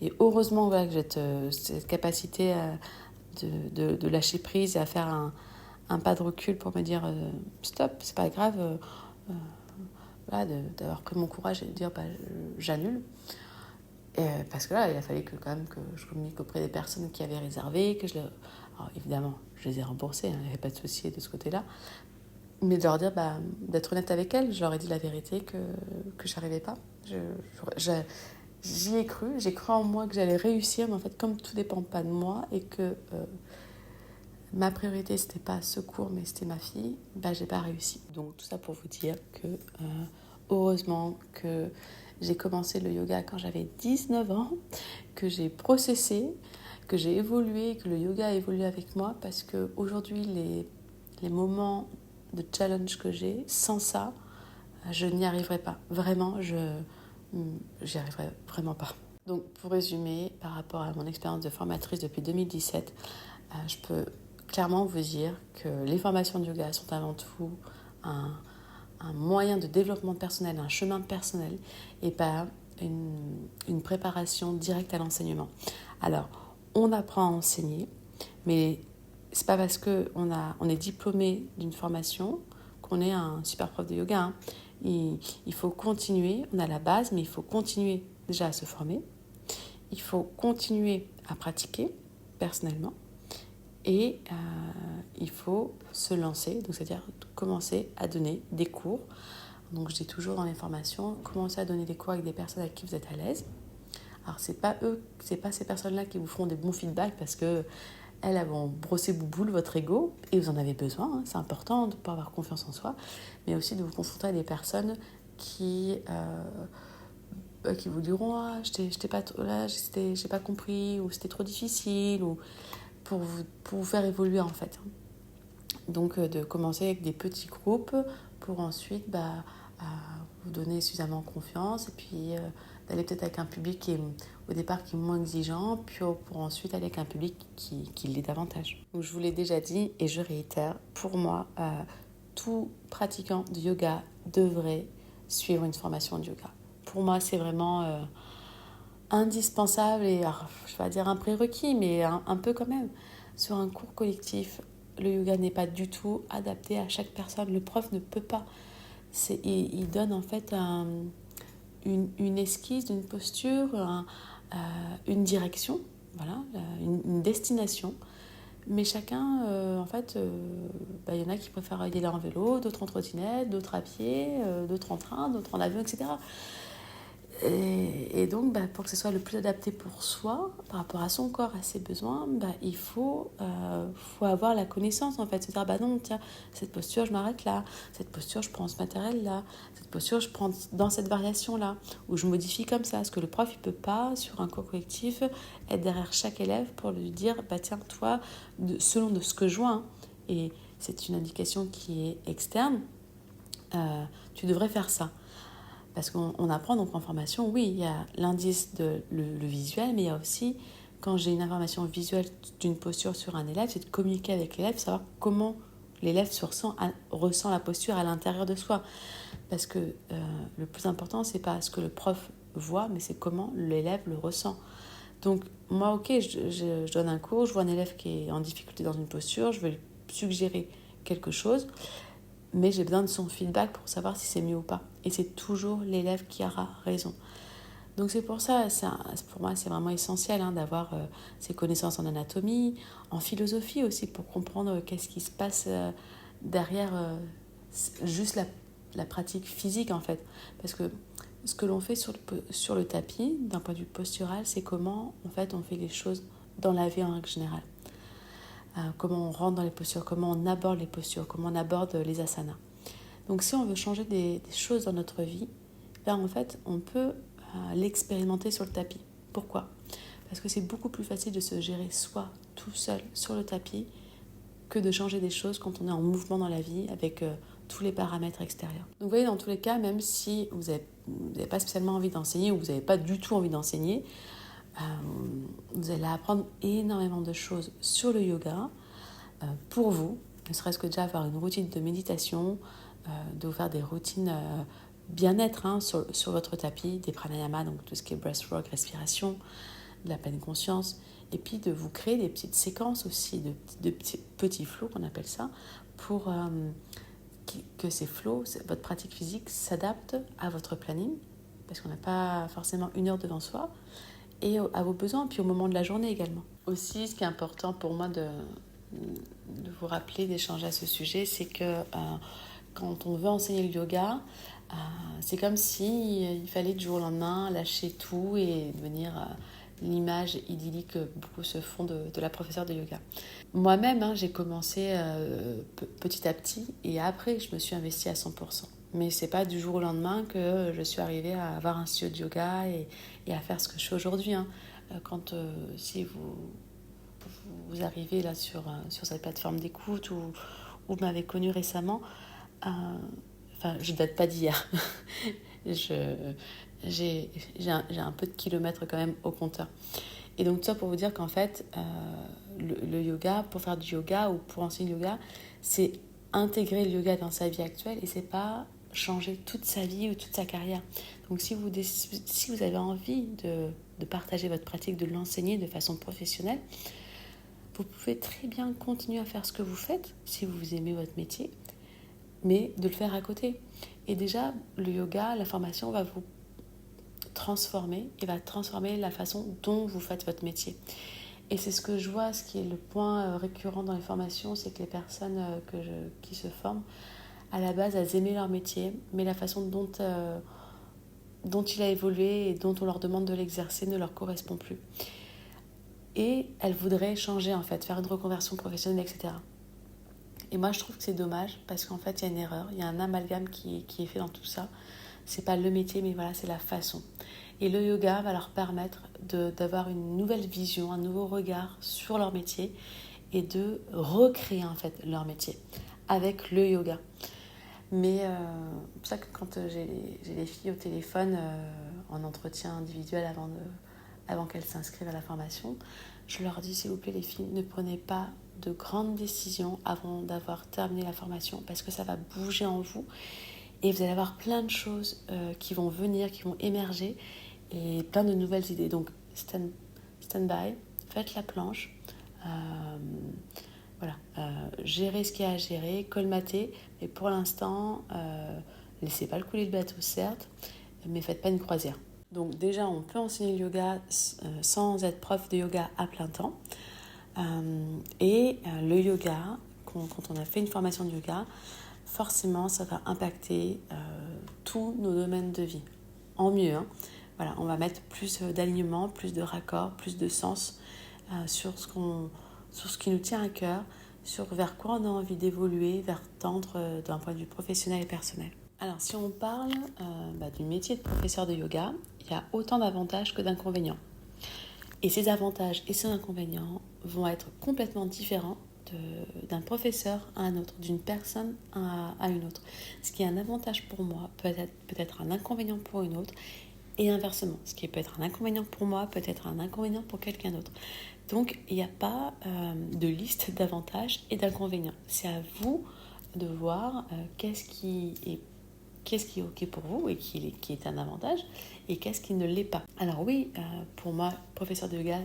Et heureusement que j'ai cette capacité de lâcher prise et à faire un pas de recul pour me dire stop, c'est pas grave. D'avoir pris mon courage et de dire j'annule. Parce que là, il a fallu quand même que je communique auprès des personnes qui avaient réservé. Alors évidemment, je les ai remboursées, il n'y avait pas de souci de ce côté-là. Mais de leur dire, d'être honnête avec elles, je leur ai dit la vérité que je n'arrivais pas. J'y ai cru, j'ai cru en moi que j'allais réussir, mais en fait, comme tout ne dépend pas de moi et que ma priorité, c'était pas ce cours, mais c'était ma fille, j'ai pas réussi. Donc tout ça pour vous dire que heureusement que j'ai commencé le yoga quand j'avais 19 ans, que j'ai processé, que j'ai évolué, que le yoga a évolué avec moi, parce qu'aujourd'hui, les moments de challenge que j'ai, sans ça, je n'y arriverai pas. Vraiment, j'y arriverai vraiment pas. Donc, pour résumer, par rapport à mon expérience de formatrice depuis 2017, je peux clairement vous dire que les formations de yoga sont avant tout un moyen de développement personnel, un chemin personnel, et pas une préparation directe à l'enseignement. Alors, on apprend à enseigner, mais c'est pas parce qu'on est diplômé d'une formation qu'on est un super prof de yoga. Hein. Il faut continuer, on a la base, mais il faut continuer déjà à se former. Il faut continuer à pratiquer personnellement. Et il faut se lancer, donc c'est-à-dire commencer à donner des cours Donc je dis toujours dans les formations, commencez à donner des cours avec des personnes avec qui vous êtes à l'aise. Alors c'est pas ces personnes-là qui vous feront des bons feedbacks parce que elles vont brosser bouboule votre ego et vous en avez besoin, hein, c'est important de pouvoir avoir confiance en soi, mais aussi de vous confronter à des personnes qui vous diront j'ai pas compris, ou c'était trop difficile, ou pour vous faire évoluer en fait. Donc de commencer avec des petits groupes pour ensuite vous donner suffisamment confiance, et puis d'aller peut-être avec un public qui est au départ qui est moins exigeant, puis pour ensuite aller avec un public qui l'est davantage. Donc je vous l'ai déjà dit et je réitère, pour moi, tout pratiquant de yoga devrait suivre une formation de yoga. Pour moi, c'est vraiment indispensable, et alors, je vais pas dire un prérequis, mais un peu quand même. Sur un cours collectif, le yoga n'est pas du tout adapté à chaque personne. Le prof ne peut pas. Il donne en fait une esquisse d'une posture, une direction, voilà, une destination. Mais chacun, il y en a qui préfèrent y aller en vélo, d'autres en trottinette, d'autres à pied, d'autres en train, d'autres en avion, etc. Et donc, pour que ce soit le plus adapté pour soi, par rapport à son corps, à ses besoins, il faut avoir la connaissance, en fait. Se dire, non, tiens, cette posture, je m'arrête là. Cette posture, je prends ce matériel-là. Cette posture, je prends dans cette variation-là. Ou je modifie comme ça. Parce que le prof, il ne peut pas, sur un cours collectif, être derrière chaque élève pour lui dire, tiens, toi, selon de ce que je vois, hein, et c'est une indication qui est externe, tu devrais faire ça. Parce qu'on apprend donc en formation, oui, il y a l'indice de le visuel, mais il y a aussi, quand j'ai une information visuelle d'une posture sur un élève, c'est de communiquer avec l'élève, savoir comment l'élève ressent la posture à l'intérieur de soi. Parce que le plus important, c'est pas ce que le prof voit, mais c'est comment l'élève le ressent. Donc moi, ok, je donne un cours, je vois un élève qui est en difficulté dans une posture, je vais lui suggérer quelque chose, mais j'ai besoin de son feedback pour savoir si c'est mieux ou pas. Et c'est toujours l'élève qui aura raison. Donc c'est pour ça, pour moi, c'est vraiment essentiel d'avoir ces connaissances en anatomie, en philosophie aussi, pour comprendre qu'est-ce qui se passe derrière juste la pratique physique, en fait. Parce que ce que l'on fait sur le tapis, d'un point de vue postural, c'est comment, en fait, on fait les choses dans la vie en règle générale. Comment on rentre dans les postures, comment on aborde les postures, comment on aborde les asanas. Donc si on veut changer des choses dans notre vie, là en fait on peut l'expérimenter sur le tapis. Pourquoi ? Parce que c'est beaucoup plus facile de se gérer soi tout seul sur le tapis que de changer des choses quand on est en mouvement dans la vie avec tous les paramètres extérieurs. Donc vous voyez, dans tous les cas, même si vous n'avez pas spécialement envie d'enseigner ou vous n'avez pas du tout envie d'enseigner, vous allez apprendre énormément de choses sur le yoga pour vous, ne serait-ce que déjà avoir une routine de méditation, de vous faire des routines bien-être sur votre tapis, des pranayamas, donc tout ce qui est breathwork, respiration, de la pleine conscience, et puis de vous créer des petites séquences aussi, de petits flows qu'on appelle ça, pour que ces flows, votre pratique physique s'adapte à votre planning, parce qu'on n'a pas forcément une heure devant soi, et à vos besoins, puis au moment de la journée également. Aussi, ce qui est important pour moi de vous rappeler, d'échanger à ce sujet, c'est que quand on veut enseigner le yoga, c'est comme si il fallait du jour au lendemain lâcher tout et devenir l'image idyllique que beaucoup se font de la professeure de yoga. Moi-même, j'ai commencé petit à petit, et après je me suis investie à 100%. Mais c'est pas du jour au lendemain que je suis arrivée à avoir un studio de yoga et à faire ce que je fais aujourd'hui. Quand si vous arrivez là sur cette plateforme d'écoute ou vous m'avez connue récemment, je date pas d'hier. J'ai un peu de kilomètres quand même au compteur. Et donc tout ça pour vous dire qu'en fait, le yoga, pour faire du yoga ou pour enseigner le yoga, c'est intégrer le yoga dans sa vie actuelle, et c'est pas changer toute sa vie ou toute sa carrière. Donc si vous avez envie de partager votre pratique, de l'enseigner de façon professionnelle, vous pouvez très bien continuer à faire ce que vous faites si vous aimez votre métier, mais de le faire à côté. Et déjà, le yoga, la formation va vous transformer et va transformer la façon dont vous faites votre métier. Et c'est ce que je vois, ce qui est le point récurrent dans les formations, c'est que les personnes qui se forment à la base, elles aimaient leur métier, mais la façon dont il a évolué et dont on leur demande de l'exercer ne leur correspond plus. Et elles voudraient changer en fait, faire une reconversion professionnelle, etc. Et moi je trouve que c'est dommage parce qu'en fait il y a une erreur, il y a un amalgame qui est fait dans tout ça. C'est pas le métier mais voilà, c'est la façon. Et le yoga va leur permettre d'avoir une nouvelle vision, un nouveau regard sur leur métier et de recréer en fait leur métier avec le yoga. Mais c'est pour ça que quand j'ai les filles au téléphone en entretien individuel avant qu'elles s'inscrivent à la formation, je leur dis s'il vous plaît les filles, ne prenez pas de grandes décisions avant d'avoir terminé la formation parce que ça va bouger en vous et vous allez avoir plein de choses qui vont venir, qui vont émerger et plein de nouvelles idées. Donc stand by, faites la planche, voilà, gérer ce qu'il y a à gérer, colmater, mais pour l'instant, laissez pas le couler le bateau certes, mais faites pas une croisière. Donc déjà, on peut enseigner le yoga sans être prof de yoga à plein temps. Le yoga, quand on a fait une formation de yoga, forcément, ça va impacter tous nos domaines de vie. En mieux, hein. Voilà, on va mettre plus d'alignement, plus de raccord, plus de sens sur ce qui nous tient à cœur, sur vers quoi on a envie d'évoluer, vers tendre d'un point de vue professionnel et personnel. Alors, si on parle du métier de professeur de yoga, il y a autant d'avantages que d'inconvénients. Et ces avantages et ces inconvénients vont être complètement différents d'un professeur à un autre, d'une personne à une autre. Ce qui est un avantage pour moi peut être un inconvénient pour une autre, et inversement. Ce qui peut être un inconvénient pour moi peut être un inconvénient pour quelqu'un d'autre. Donc, il n'y a pas de liste d'avantages et d'inconvénients. C'est à vous de voir qu'est-ce qui est OK pour vous et qui est un avantage et qu'est-ce qui ne l'est pas. Alors oui, pour moi, professeur de yoga,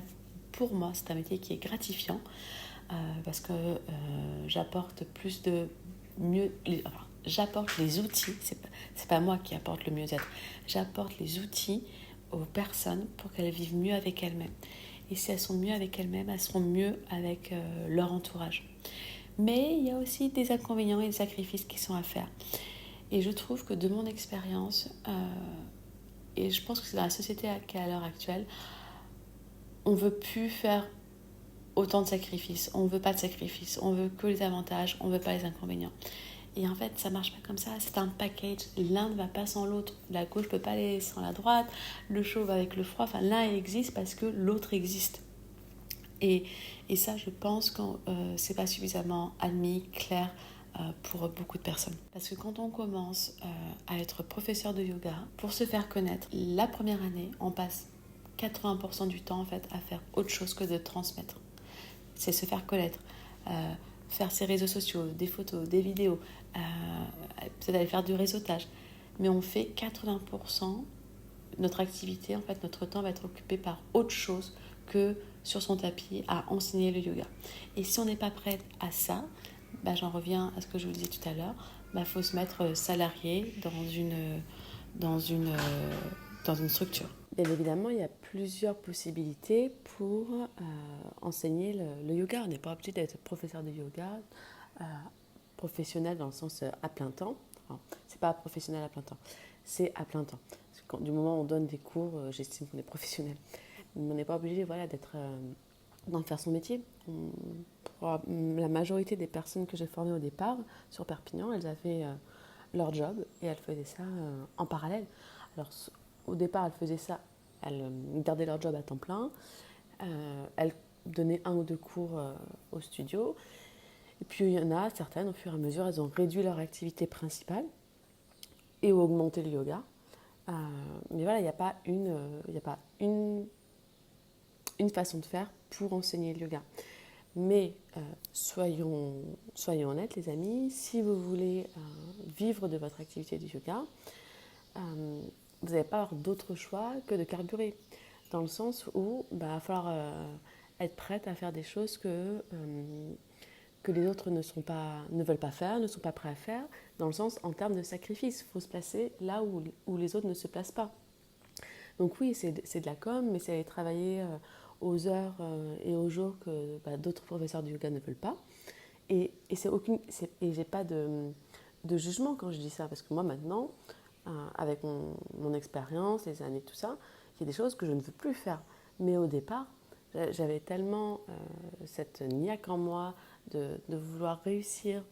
pour moi, c'est un métier qui est gratifiant parce que j'apporte j'apporte les outils, c'est pas moi qui apporte le mieux-être, j'apporte les outils aux personnes pour qu'elles vivent mieux avec elles-mêmes. Et si elles sont mieux avec elles-mêmes, elles seront mieux avec leur entourage. Mais il y a aussi des inconvénients et des sacrifices qui sont à faire. Et je trouve que de mon expérience, et je pense que c'est dans la société à l'heure actuelle, on ne veut plus faire autant de sacrifices. On ne veut pas de sacrifices. On veut que les avantages, on ne veut pas les inconvénients. Et en fait, ça ne marche pas comme ça. C'est un package. L'un ne va pas sans l'autre. La gauche ne peut pas aller sans la droite. Le chaud va avec le froid. Enfin, l'un existe parce que l'autre existe. Et ça, je pense que ce n'est pas suffisamment admis, clair pour beaucoup de personnes. Parce que quand on commence à être professeur de yoga, pour se faire connaître, la première année, on passe 80% du temps en fait à faire autre chose que de transmettre. C'est se faire connaître, faire ses réseaux sociaux, des photos, des vidéos, peut-être aller faire du réseautage. Mais on fait 80%, notre activité, en fait, notre temps va être occupé par autre chose que sur son tapis à enseigner le yoga. Et si on n'est pas prêt à ça, j'en reviens à ce que je vous disais tout à l'heure, faut se mettre salarié dans une structure. Bien évidemment, il y a plusieurs possibilités pour enseigner le yoga. On n'est pas obligé d'être professeur de yoga professionnel dans le sens à plein temps. Enfin, c'est pas professionnel à plein temps, c'est à plein temps. Parce que du moment où on donne des cours, j'estime qu'on est professionnel. On n'est pas obligé d'en faire son métier. La majorité des personnes que j'ai formées au départ sur Perpignan, elles avaient leur job et elles faisaient ça en parallèle. Alors au départ, elles faisaient ça, elles gardaient leur job à temps plein, elles donnaient 1 ou 2 cours au studio. Et puis il y en a certaines, au fur et à mesure, elles ont réduit leur activité principale et augmenté le yoga. Mais voilà, il n'y a pas une façon de faire pour enseigner le yoga. Mais soyons honnêtes les amis, si vous voulez vivre de votre activité du yoga, vous n'allez pas avoir d'autre choix que de carburer. Dans le sens où il va falloir être prête à faire des choses que les autres ne veulent pas faire, ne sont pas prêts à faire, dans le sens en termes de sacrifice. Il faut se placer là où les autres ne se placent pas. Donc oui, c'est de la com, mais c'est aller travailler aux heures et aux jours que d'autres professeurs de yoga ne veulent pas. Et j'ai pas de de jugement quand je dis ça, parce que moi maintenant, avec mon expérience, les années, tout ça, il y a des choses que je ne veux plus faire. Mais au départ, j'avais tellement cette niaque en moi de vouloir réussir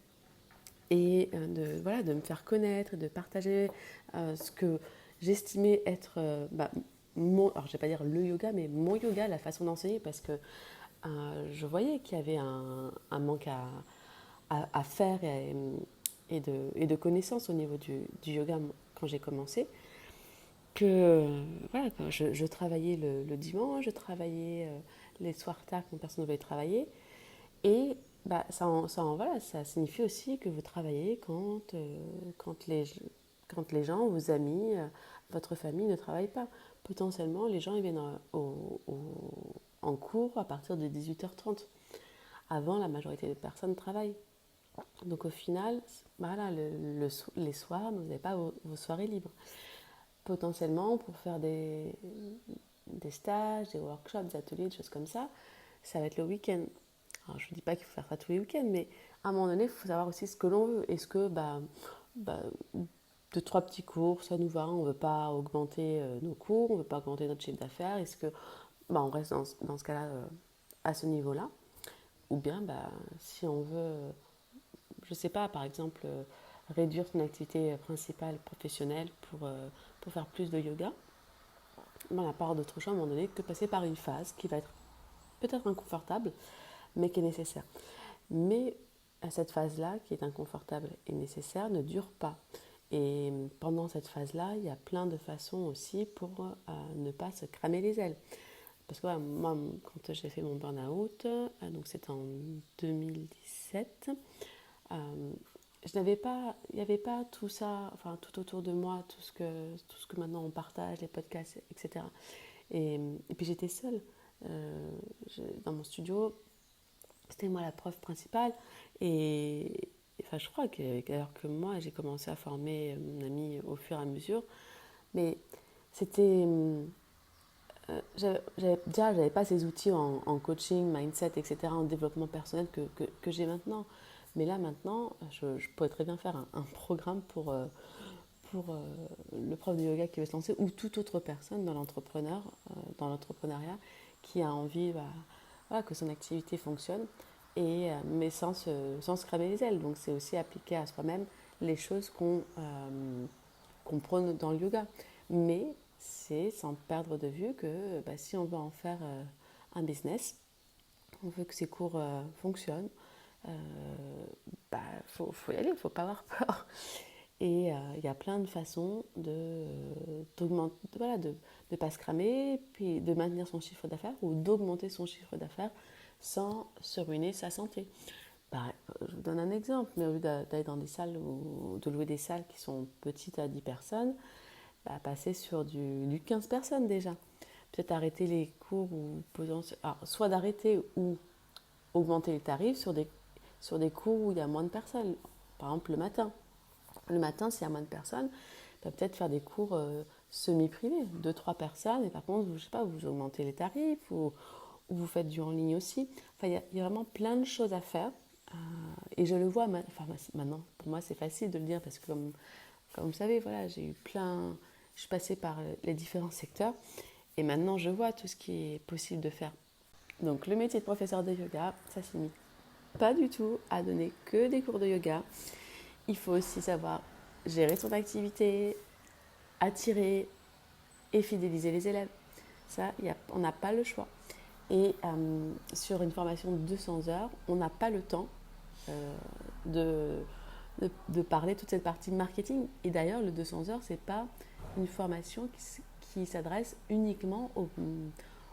et de me faire connaître, et de partager ce que j'estimais être alors je ne vais pas dire le yoga, mais mon yoga, la façon d'enseigner, parce que je voyais qu'il y avait un manque à faire et de connaissances au niveau du yoga quand j'ai commencé. Que voilà, je travaillais le dimanche, je travaillais les soirs tard quand personne ne voulait travailler. Et voilà, ça signifie aussi que vous travaillez quand les gens, vos amis, votre famille ne travaillent pas. Potentiellement, les gens ils viennent en cours à partir de 18h30. Avant, la majorité des personnes travaillent. Donc au final, voilà, les soirs, vous n'avez pas vos soirées libres. Potentiellement, pour faire des stages, des workshops, des ateliers, des choses comme ça va être le week-end. Alors, je ne dis pas qu'il faut faire ça tous les week-ends, mais à un moment donné, il faut savoir aussi ce que l'on veut. Est-ce que deux, trois petits cours, ça nous va, on ne veut pas augmenter nos cours, on ne veut pas augmenter notre chiffre d'affaires, est-ce que on reste dans ce cas-là à ce niveau-là? Ou bien, si on veut, je ne sais pas, par exemple, réduire son activité principale professionnelle pour faire plus de yoga, on n'a pas d'autre choix à un moment donné que passer par une phase qui va être peut-être inconfortable, mais qui est nécessaire. Mais cette phase-là, qui est inconfortable et nécessaire, ne dure pas. Et pendant cette phase-là, il y a plein de façons aussi pour ne pas se cramer les ailes. Parce que moi, quand j'ai fait mon burn-out, donc c'était en 2017, il n'y avait pas tout ça, enfin tout autour de moi, tout ce que maintenant on partage, les podcasts, etc. Et puis j'étais seule dans mon studio. C'était moi la prof principale. Et enfin, je crois alors que moi, j'ai commencé à former mon ami au fur et à mesure. Mais c'était. J'avais pas ces outils en coaching, mindset, etc., en développement personnel que j'ai maintenant. Mais là, maintenant, je pourrais très bien faire un programme pour le prof de yoga qui veut se lancer ou toute autre personne dans l'entrepreneuriat qui a envie voilà, que son activité fonctionne, mais sans se cramer les ailes. Donc c'est aussi appliquer à soi-même les choses qu'on prône dans le yoga. Mais c'est sans perdre de vue que si on veut en faire un business, on veut que ces cours fonctionnent, faut y aller, il ne faut pas avoir peur. Et il y a plein de façons voilà, de ne pas se cramer, puis de maintenir son chiffre d'affaires ou d'augmenter son chiffre d'affaires sans se ruiner sa santé. Je vous donne un exemple, mais au lieu d'aller dans des salles ou de louer des salles qui sont petites à 10 personnes, passer sur du 15 personnes déjà. Peut-être arrêter les cours soit d'arrêter ou augmenter les tarifs sur des cours où il y a moins de personnes. Par exemple, le matin. Le matin, s'il y a moins de personnes, peut-être faire des cours semi-privés, 2-3 personnes, et par contre, je sais pas, vous augmentez les tarifs ou vous faites du en ligne aussi. Enfin, il y a vraiment plein de choses à faire. Et je le vois, maintenant, pour moi, c'est facile de le dire parce que, comme vous savez, voilà, je suis passée par les différents secteurs et maintenant, je vois tout ce qui est possible de faire. Donc, le métier de professeur de yoga, ça ne limite pas du tout à donner que des cours de yoga. Il faut aussi savoir gérer son activité, attirer et fidéliser les élèves. Ça, on n'a pas le choix. Et sur une formation de 200 heures, on n'a pas le temps de parler toute cette partie de marketing. Et d'ailleurs, le 200 heures, ce n'est pas une formation qui s'adresse uniquement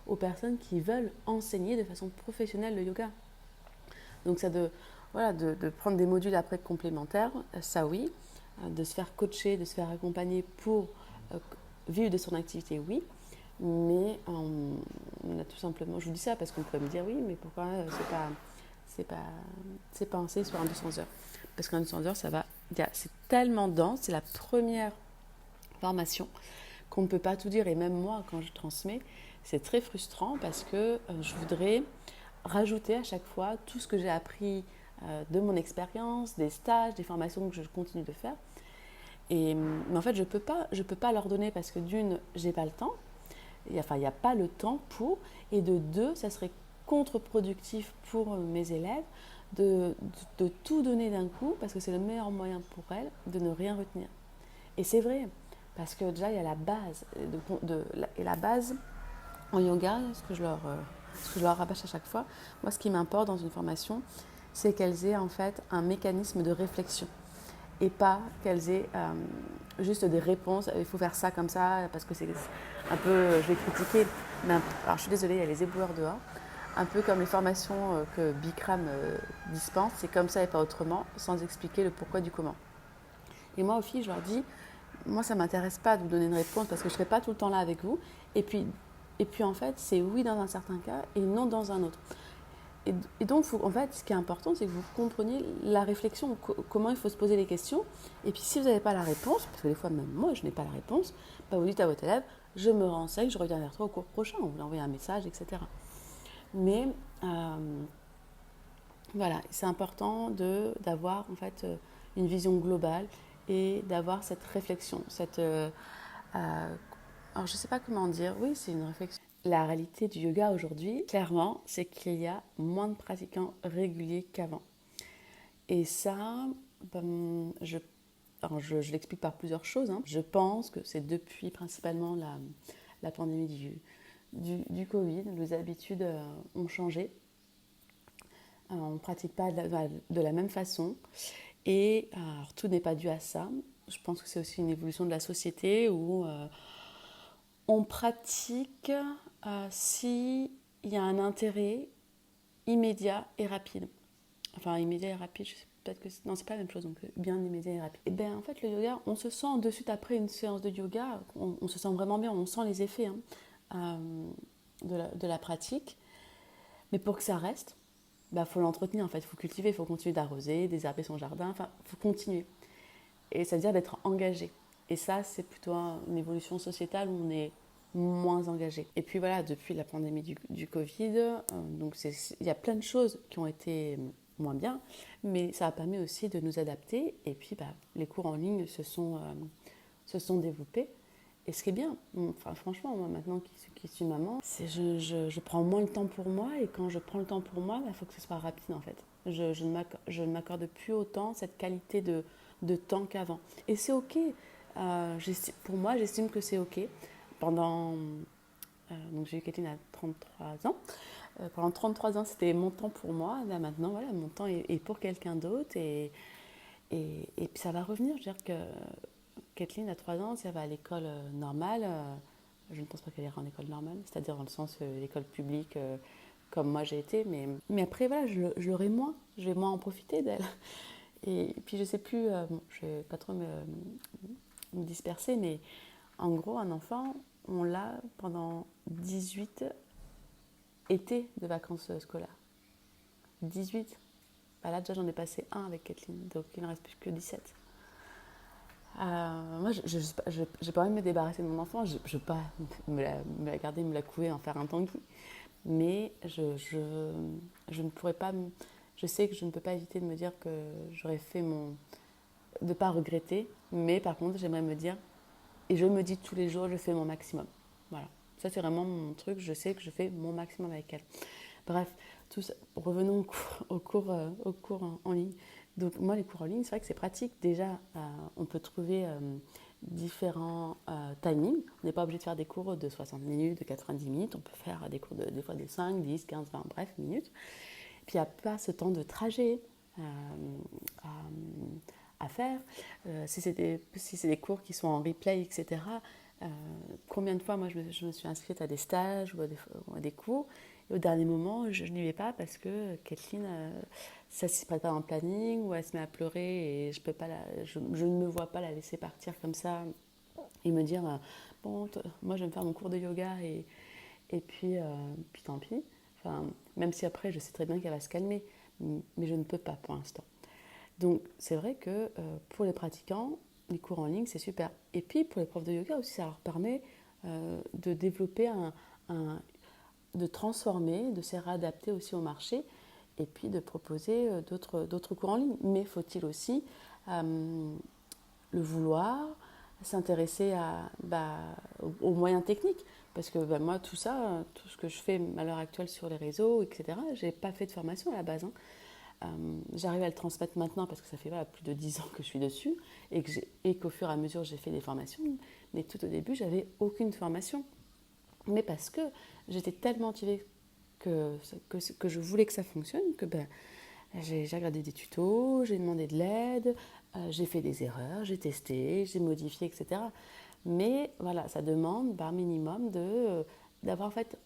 aux personnes qui veulent enseigner de façon professionnelle le yoga. Donc ça de prendre des modules après complémentaires, ça oui, de se faire coacher, de se faire accompagner pour vivre de son activité, oui, mais on a tout simplement, je vous dis ça parce qu'on peut me dire oui, mais pourquoi c'est pas enseigné sur un 200 heures? Parce qu'un 200 heures, c'est tellement dense, c'est la première formation qu'on ne peut pas tout dire, et même moi, quand je transmets, c'est très frustrant parce que je voudrais rajouter à chaque fois tout ce que j'ai appris de mon expérience, des stages, des formations que je continue de faire. Mais en fait, je peux pas leur donner parce que d'une, j'ai pas le temps. Il n'y a pas le temps pour. Et de deux, ça serait contre-productif pour mes élèves de tout donner d'un coup parce que c'est le meilleur moyen pour elles de ne rien retenir. Et c'est vrai, parce que déjà, il y a la base. Et la base, en yoga, ce que je leur rabâche à chaque fois, moi, ce qui m'importe dans une formation, c'est qu'elles aient en fait un mécanisme de réflexion et pas qu'elles aient juste des réponses. Il faut faire ça comme ça, parce que c'est un peu, je vais critiquer, mais alors je suis désolée, il y a les éboueurs dehors, un peu comme les formations que Bikram dispense, c'est comme ça et pas autrement, sans expliquer le pourquoi du comment. Et moi, aux filles, je leur dis, moi, ça ne m'intéresse pas de vous donner une réponse parce que je ne serai pas tout le temps là avec vous. Et puis en fait, c'est oui dans un certain cas et non dans un autre. Et donc, en fait, ce qui est important, c'est que vous compreniez la réflexion, comment il faut se poser les questions. Et puis, si vous n'avez pas la réponse, parce que des fois, même moi, je n'ai pas la réponse, bah, vous dites à votre élève, je me renseigne, je reviens vers toi au cours prochain, vous lui envoyez un message, etc. Mais voilà, c'est important d'avoir en fait une vision globale et d'avoir cette réflexion, alors je ne sais pas comment dire, oui, c'est une réflexion. La réalité du yoga aujourd'hui, clairement, c'est qu'il y a moins de pratiquants réguliers qu'avant. Et ça, je l'explique par plusieurs choses. Je pense que c'est depuis principalement la pandémie du Covid, les habitudes ont changé. On ne pratique pas de la même façon. Et alors, tout n'est pas dû à ça. Je pense que c'est aussi une évolution de la société où on pratique s'il y a un intérêt immédiat et rapide. Enfin, immédiat et rapide, je sais peut-être que non, c'est pas la même chose, donc bien immédiat et rapide. Et bien, en fait, le yoga, on se sent de suite après une séance de yoga, on se sent vraiment bien, on sent les effets de la pratique. Mais pour que ça reste, bah, faut l'entretenir en fait, il faut cultiver, il faut continuer d'arroser, désherber son jardin, enfin, il faut continuer. Et ça veut dire d'être engagé. Et ça, c'est plutôt une évolution sociétale où on est moins engagé. Et puis voilà, depuis la pandémie du Covid, donc il y a plein de choses qui ont été moins bien, mais ça a permis aussi de nous adapter. Et puis bah, les cours en ligne se sont développés. Et ce qui est bien, enfin, franchement, moi maintenant qui suis maman, c'est je prends moins le temps pour moi. Et quand je prends le temps pour moi, il faut que ce soit rapide en fait. Je ne m'accorde plus autant cette qualité de temps qu'avant. Et c'est OK. Pour moi, j'estime que c'est OK. Donc j'ai eu Kathleen à 33 ans. Pendant 33 ans, c'était mon temps pour moi. Là maintenant, voilà, mon temps est pour quelqu'un d'autre. Et puis ça va revenir. Je veux dire que Kathleen a 3 ans, si elle va à l'école normale, je ne pense pas qu'elle ira en école normale, c'est-à-dire dans le sens l'école publique comme moi j'ai été. Mais après, voilà, je l'aurai moins. Je vais moins en profiter d'elle. Et puis je sais plus, je vais pas trop me disperser, mais en gros, un enfant, on l'a pendant 18 étés de vacances scolaires. 18. Bah là, déjà, j'en ai passé un avec Kathleen, donc il ne reste plus que 17. Moi, j'ai pas envie de me débarrasser de mon enfant, je ne veux pas me la garder, me la couver, en faire un tanguy. Mais je ne pourrais pas. Je sais que je ne peux pas éviter de me dire que j'aurais fait de ne pas regretter, mais par contre, j'aimerais me dire, et je me dis tous les jours, je fais mon maximum. Voilà. Ça, c'est vraiment mon truc, je sais que je fais mon maximum avec elle. Bref, revenons au cours en ligne. Donc moi, les cours en ligne, c'est vrai que c'est pratique. Déjà, on peut trouver différents timings. On n'est pas obligé de faire des cours de 60 minutes, de 90 minutes. On peut faire des cours des fois de 5, 10, 15, 20, bref, minutes. Puis il n'y a pas ce temps de trajet à faire. Si c'est des cours qui sont en replay, etc., combien de fois, moi, je me suis inscrite à des stages ou à des cours, et au dernier moment, je n'y vais pas parce que Kathleen, ça ne s'y prête pas dans le planning, ou elle se met à pleurer et je ne me vois pas la laisser partir comme ça et me dire, bon, moi, je vais me faire mon cours de yoga et puis tant pis. Enfin, même si après, je sais très bien qu'elle va se calmer, mais je ne peux pas pour l'instant. Donc, c'est vrai que pour les pratiquants, les cours en ligne, c'est super. Et puis, pour les profs de yoga aussi, ça leur permet de développer de transformer, de se réadapter aussi au marché et puis de proposer d'autres cours en ligne. Mais faut-il aussi le vouloir, s'intéresser aux moyens techniques. Parce que moi, tout ça, tout ce que je fais à l'heure actuelle sur les réseaux, etc., je n'ai pas fait de formation à la base. J'arrive à le transmettre maintenant parce que ça fait plus de 10 ans que je suis dessus et qu'au fur et à mesure, j'ai fait des formations. Mais tout au début, je n'avais aucune formation. Mais parce que j'étais tellement motivée que je voulais que ça fonctionne, que j'ai regardé des tutos, j'ai demandé de l'aide, j'ai fait des erreurs, j'ai testé, j'ai modifié, etc. Mais voilà, ça demande par minimum d'avoir en fait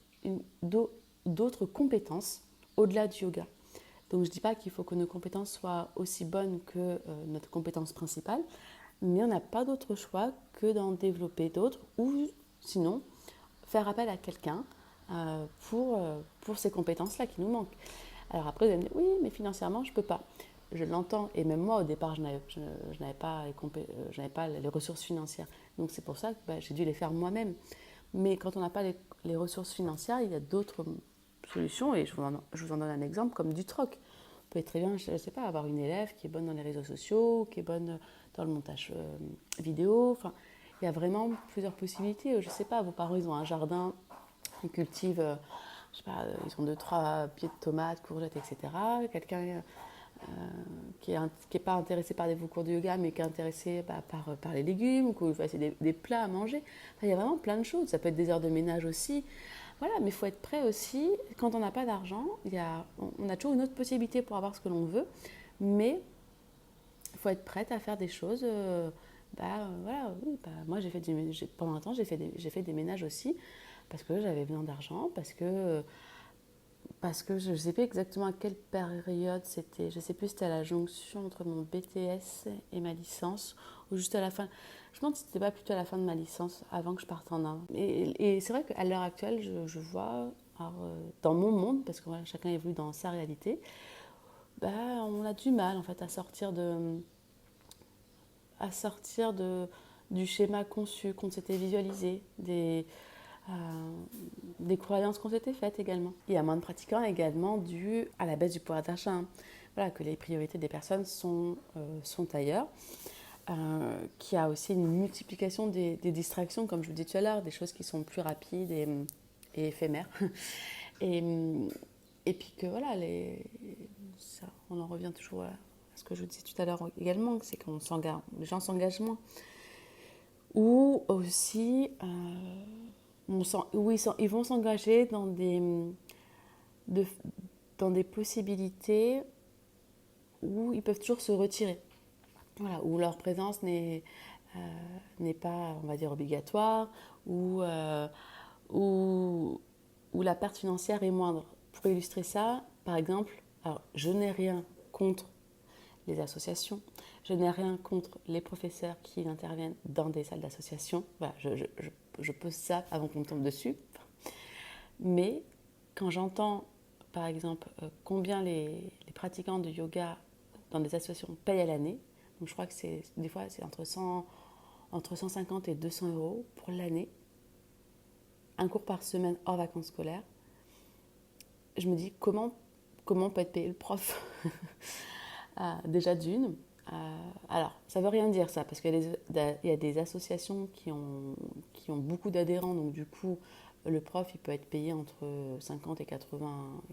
d'autres compétences au-delà du yoga. Donc je ne dis pas qu'il faut que nos compétences soient aussi bonnes que notre compétence principale, mais on n'a pas d'autre choix que d'en développer d'autres ou sinon faire appel à quelqu'un pour ces compétences-là qui nous manquent. Alors après, vous allez me dire, oui, mais financièrement, je ne peux pas. Je l'entends, et même moi, au départ, je n'avais pas les ressources financières. Donc c'est pour ça que j'ai dû les faire moi-même. Mais quand on n'a pas les ressources financières, il y a d'autres solutions, et je vous en donne un exemple, comme du troc. Vous pouvez très bien, je ne sais pas, avoir une élève qui est bonne dans les réseaux sociaux, qui est bonne dans le montage vidéo. Enfin, il y a vraiment plusieurs possibilités. Je ne sais pas, vos parents, ils ont un jardin, ils cultivent, je sais pas, ils ont 2-3 pieds de tomates, courgettes, etc. Quelqu'un qui est pas intéressé par vos cours de yoga, mais qui est intéressé par les légumes, ou des plats à manger. Enfin, il y a vraiment plein de choses. Ça peut être des heures de ménage aussi. Voilà, mais il faut être prêt aussi. Quand on n'a pas d'argent, on a toujours une autre possibilité pour avoir ce que l'on veut, mais il faut être prête à faire des choses. Voilà, oui, moi, pendant un temps, j'ai fait des ménages aussi, parce que j'avais besoin d'argent, parce que je ne sais plus exactement à quelle période c'était. Je ne sais plus si c'était à la jonction entre mon BTS et ma licence, ou juste à la fin. Je me demande si c'était pas plutôt à la fin de ma licence, avant que je parte en Inde. Et c'est vrai qu'à l'heure actuelle, je vois, dans mon monde, parce que voilà, chacun évolue dans sa réalité, on a du mal en fait à sortir du schéma conçu, qu'on s'était visualisé, des croyances qu'on s'était faites également. Il y a moins de pratiquants également dû à la baisse du pouvoir d'achat. Voilà, que les priorités des personnes sont ailleurs. Qu'il y a aussi une multiplication des distractions, comme je vous disais tout à l'heure, des choses qui sont plus rapides et éphémères. Et puis que voilà, on en revient toujours à ce que je vous disais tout à l'heure également, c'est que les gens s'engagent moins. Ou aussi, ils vont s'engager dans des possibilités où ils peuvent toujours se retirer. Voilà, où leur présence n'est pas, on va dire, obligatoire, où la perte financière est moindre. Pour illustrer ça, par exemple, alors, je n'ai rien contre les associations, je n'ai rien contre les professeurs qui interviennent dans des salles d'association. Voilà, je pose ça avant qu'on me tombe dessus. Mais quand j'entends, par exemple, combien les pratiquants de yoga dans des associations payent à l'année, donc je crois que des fois c'est entre 150 et 200 euros pour l'année, un cours par semaine hors vacances scolaires, je me dis comment peut être payé le prof. Déjà d'une. Alors, ça ne veut rien dire ça, parce qu'il y a des associations qui ont beaucoup d'adhérents, donc du coup, le prof, il peut être payé entre 50 et 80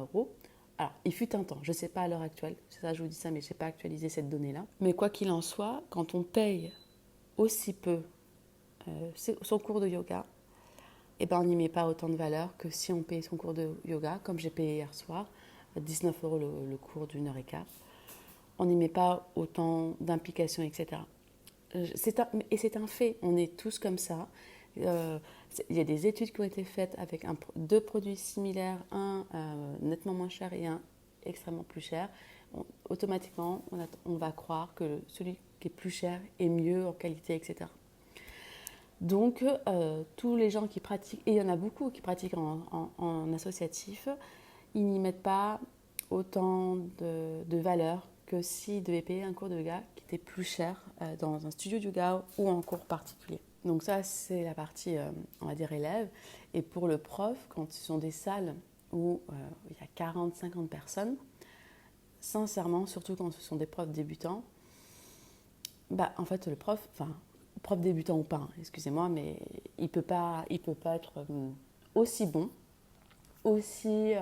euros. Alors, il fut un temps, je ne sais pas à l'heure actuelle, c'est ça je vous dis ça, mais je n'ai pas actualisé cette donnée-là. Mais quoi qu'il en soit, quand on paye aussi peu son cours de yoga, on n'y met pas autant de valeur que si on paye son cours de yoga, comme j'ai payé hier soir, 19 euros le cours d'une heure et quart. On n'y met pas autant d'implication, etc. C'est un fait, on est tous comme ça. Il y a des études qui ont été faites avec deux produits similaires, un nettement moins cher et un extrêmement plus cher. Automatiquement, on va croire que celui qui est plus cher est mieux en qualité, etc. Donc, tous les gens qui pratiquent, et il y en a beaucoup qui pratiquent en associatif, ils n'y mettent pas autant de valeur que s'ils devaient payer un cours de yoga qui était plus cher dans un studio de yoga ou en cours particulier. Donc ça, c'est la partie, on va dire, élève. Et pour le prof, quand ce sont des salles où il y a 40-50 personnes, sincèrement, surtout quand ce sont des profs débutants, en fait, le prof débutant ou pas, hein, excusez-moi, mais il peut pas être aussi bon, aussi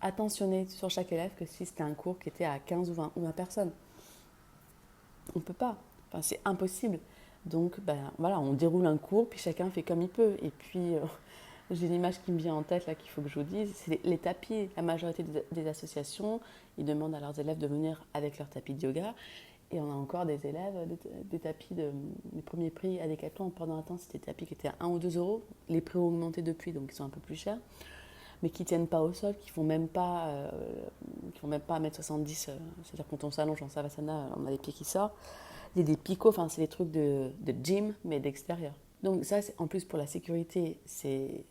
attentionné sur chaque élève que si c'était un cours qui était à 15 ou 20 personnes. On ne peut pas, c'est impossible. Donc, voilà, on déroule un cours, puis chacun fait comme il peut. Et puis, j'ai l'image qui me vient en tête, là, qu'il faut que je vous dise, c'est les tapis. La majorité des associations, ils demandent à leurs élèves de venir avec leur tapis de yoga. Et on a encore des élèves, des tapis des premiers prix à Decathlon. Pendant un temps, c'était des tapis qui étaient à 1 ou 2 euros. Les prix ont augmenté depuis, donc ils sont un peu plus chers. Mais qui ne tiennent pas au sol, qui ne font même pas 1m70. C'est-à-dire quand on s'allonge en Savasana, on a les pieds qui sortent. Il y a des picots, c'est des trucs de gym, mais d'extérieur. Donc ça, en plus pour la sécurité, c'est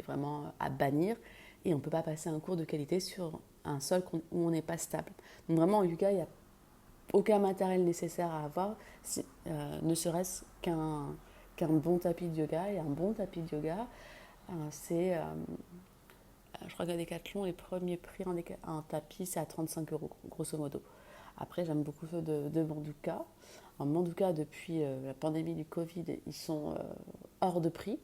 vraiment à bannir. Et on ne peut pas passer un cours de qualité sur un sol où on n'est pas stable. Donc vraiment, en yoga, il n'y a aucun matériel nécessaire à avoir, ne serait-ce qu'un bon tapis de yoga. Et un bon tapis de yoga, je crois qu'à Decathlon, les premiers prix en tapis, c'est à 35 euros, grosso modo. Après, j'aime beaucoup ceux de Manduka. En Manduka, depuis la pandémie du Covid, ils sont hors de prix.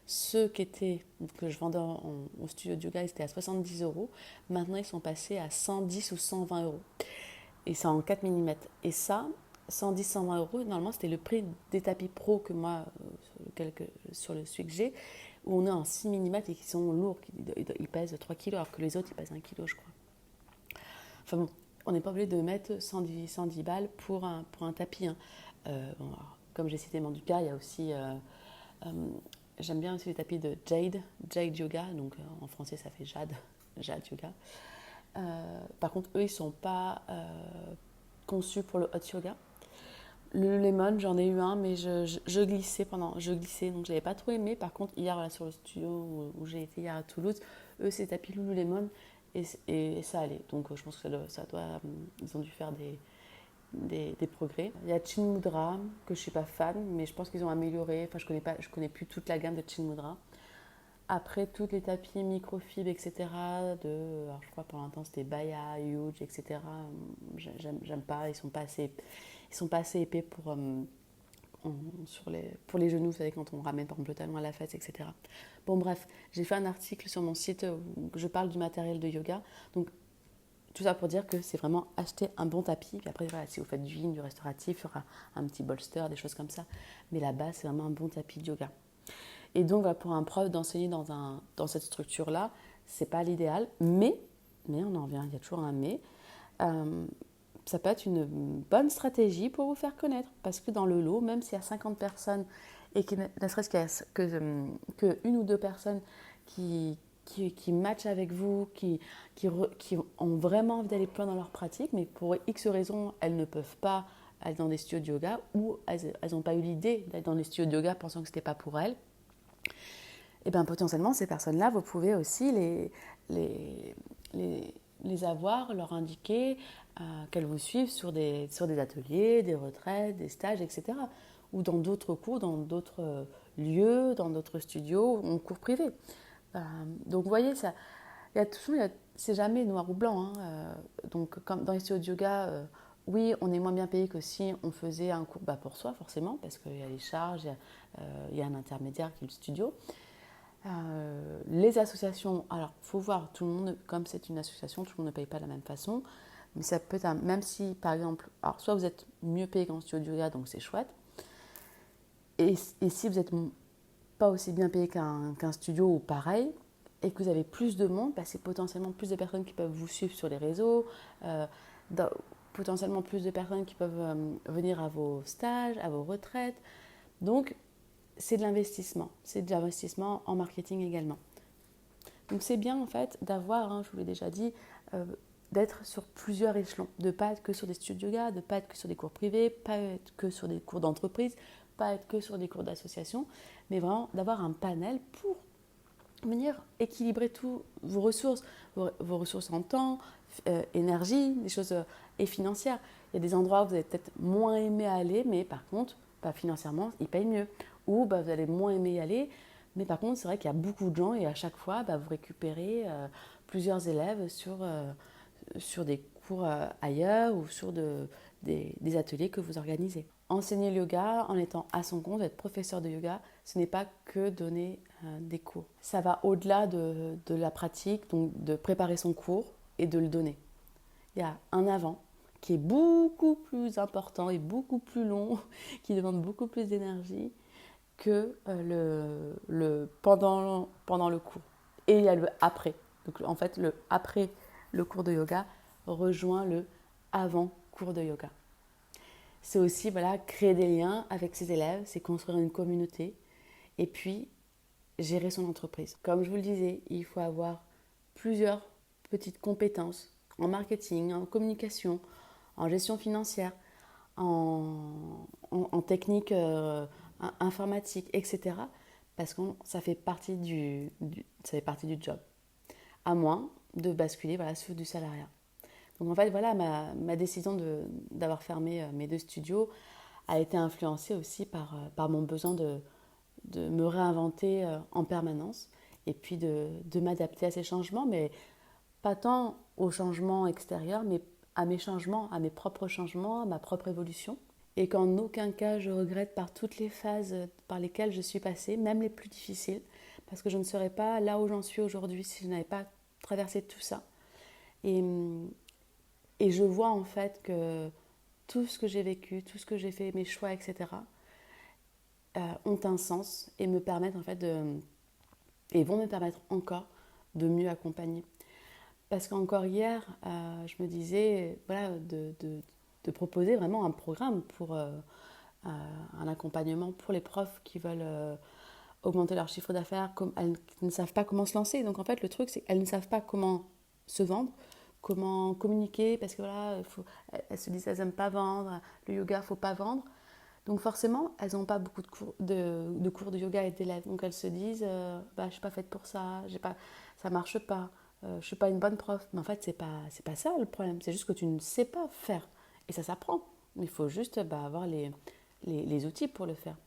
Ceux que je vendais au studio de yoga, ils étaient à 70 euros. Maintenant, ils sont passés à 110 ou 120 euros. Et c'est en 4 mm. Et ça, 110, 120 euros, normalement, c'était le prix des tapis pro que moi, sur celui que j'ai, où on est en 6 mm et qui sont lourds. Ils pèsent 3 kg, alors que les autres, ils pèsent 1 kg, je crois. Enfin bon, on n'est pas obligé de mettre 110 balles pour un tapis. Hein. Comme j'ai cité Manduka, il y a aussi... j'aime bien aussi les tapis de Jade Yoga. Donc en français, ça fait Jade Yoga. Par contre, eux, ils ne sont pas conçus pour le hot yoga. Le Lemon, j'en ai eu un, mais je glissais, donc je n'avais pas trop aimé. Par contre, hier, là, sur le studio où j'ai été hier à Toulouse, eux, c'est tapis Lululemon et ça allait. Donc, je pense que ils ont dû faire des progrès. Il y a Chinmudra, que je ne suis pas fan, mais je pense qu'ils ont amélioré. Enfin, je connais plus toute la gamme de Chinmudra. Après, tous les tapis microfibres, etc., alors je crois pendant un temps c'était Baya, Huge, etc., j'aime pas, ils sont pas assez épais pour les genoux, vous savez, quand on ramène par exemple le talon à la fesse, etc. Bon bref, j'ai fait un article sur mon site où je parle du matériel de yoga, donc tout ça pour dire que c'est vraiment acheter un bon tapis, puis après voilà, si vous faites du yin, du restauratif, il y aura un petit bolster, des choses comme ça, mais la base c'est vraiment un bon tapis de yoga. Et donc, pour un prof d'enseigner dans cette structure-là, c'est pas l'idéal, mais on en revient, il y a toujours un mais, ça peut être une bonne stratégie pour vous faire connaître. Parce que dans le lot, même s'il y a 50 personnes et qu'il ne serait-ce que une ou deux personnes qui matchent avec vous, qui ont vraiment envie d'aller plus loin dans leur pratique, mais pour X raisons, elles ne peuvent pas aller dans des studios de yoga ou elles n'ont pas eu l'idée d'aller dans des studios de yoga pensant que ce n'était pas pour elles. Et bien potentiellement, ces personnes-là, vous pouvez aussi les avoir, leur indiquer qu'elles vous suivent sur des ateliers, des retraites, des stages, etc. Ou dans d'autres cours, dans d'autres lieux, dans d'autres studios, en cours privés. Donc vous voyez, c'est jamais noir ou blanc. Hein. Donc comme dans les studios de yoga, oui, on est moins bien payé que si on faisait un cours pour soi, forcément, parce qu'il y a les charges, il y a un intermédiaire qui est le studio. Les associations, alors il faut voir, tout le monde, comme c'est une association, tout le monde ne paye pas de la même façon, mais ça peut être, même si par exemple, alors soit vous êtes mieux payé qu'en studio de yoga, donc c'est chouette, et si vous n'êtes pas aussi bien payé qu'un studio ou pareil, et que vous avez plus de monde, c'est potentiellement plus de personnes qui peuvent vous suivre sur les réseaux, potentiellement plus de personnes qui peuvent venir à vos stages, à vos retraites, donc c'est de l'investissement. C'est de l'investissement en marketing également. Donc c'est bien en fait d'avoir, je vous l'ai déjà dit, d'être sur plusieurs échelons. De ne pas être que sur des studios de yoga, de ne pas être que sur des cours privés, pas être que sur des cours d'entreprise, pas être que sur des cours d'association, mais vraiment d'avoir un panel pour venir équilibrer toutes vos ressources en temps, énergie, des choses et financières. Il y a des endroits où vous allez peut-être moins aimer aller, mais par contre, financièrement, ils payent mieux. Ou vous allez moins aimer y aller, mais par contre, c'est vrai qu'il y a beaucoup de gens et à chaque fois, vous récupérez plusieurs élèves sur des cours ailleurs ou sur des ateliers que vous organisez. Enseigner le yoga en étant à son compte, être professeur de yoga, ce n'est pas que donner des cours. Ça va au-delà de la pratique, donc de préparer son cours et de le donner. Il y a un avant qui est beaucoup plus important et beaucoup plus long, qui demande beaucoup plus d'énergie que pendant le cours. Et il y a le après. Donc en fait, le après le cours de yoga rejoint le avant cours de yoga. C'est aussi créer des liens avec ses élèves, c'est construire une communauté et puis gérer son entreprise. Comme je vous le disais, il faut avoir plusieurs petites compétences en marketing, en communication, en gestion financière, en technique informatique, etc. Parce que ça fait partie du job. À moins de basculer sur du salariat. Donc en fait, ma décision d'avoir fermé mes 2 studios a été influencée aussi par mon besoin de me réinventer en permanence et puis de m'adapter à ces changements, mais pas tant aux changements extérieurs, mais à mes changements, à mes propres changements, à ma propre évolution. Et qu'en aucun cas je regrette par toutes les phases par lesquelles je suis passée, même les plus difficiles, parce que je ne serais pas là où j'en suis aujourd'hui si je n'avais pas traversé tout ça. Et je vois en fait que tout ce que j'ai vécu, tout ce que j'ai fait, mes choix, etc., ont un sens et me permettent en fait et vont me permettre encore de mieux accompagner. Parce qu'encore hier, je me disais de proposer vraiment un programme pour un accompagnement pour les profs qui veulent augmenter leur chiffre d'affaires, elles ne savent pas comment se lancer. Donc en fait, le truc, c'est qu'elles ne savent pas comment se vendre, comment communiquer, parce que elles se disent qu'elles n'aiment pas vendre, le yoga, il ne faut pas vendre. Donc forcément, elles n'ont pas beaucoup de cours de yoga et d'élèves. Donc elles se disent, je ne suis pas faite pour ça, ça ne marche pas, je ne suis pas une bonne prof. Mais en fait, c'est pas ça le problème, c'est juste que tu ne sais pas faire. Et ça s'apprend. Il faut juste avoir les outils pour le faire.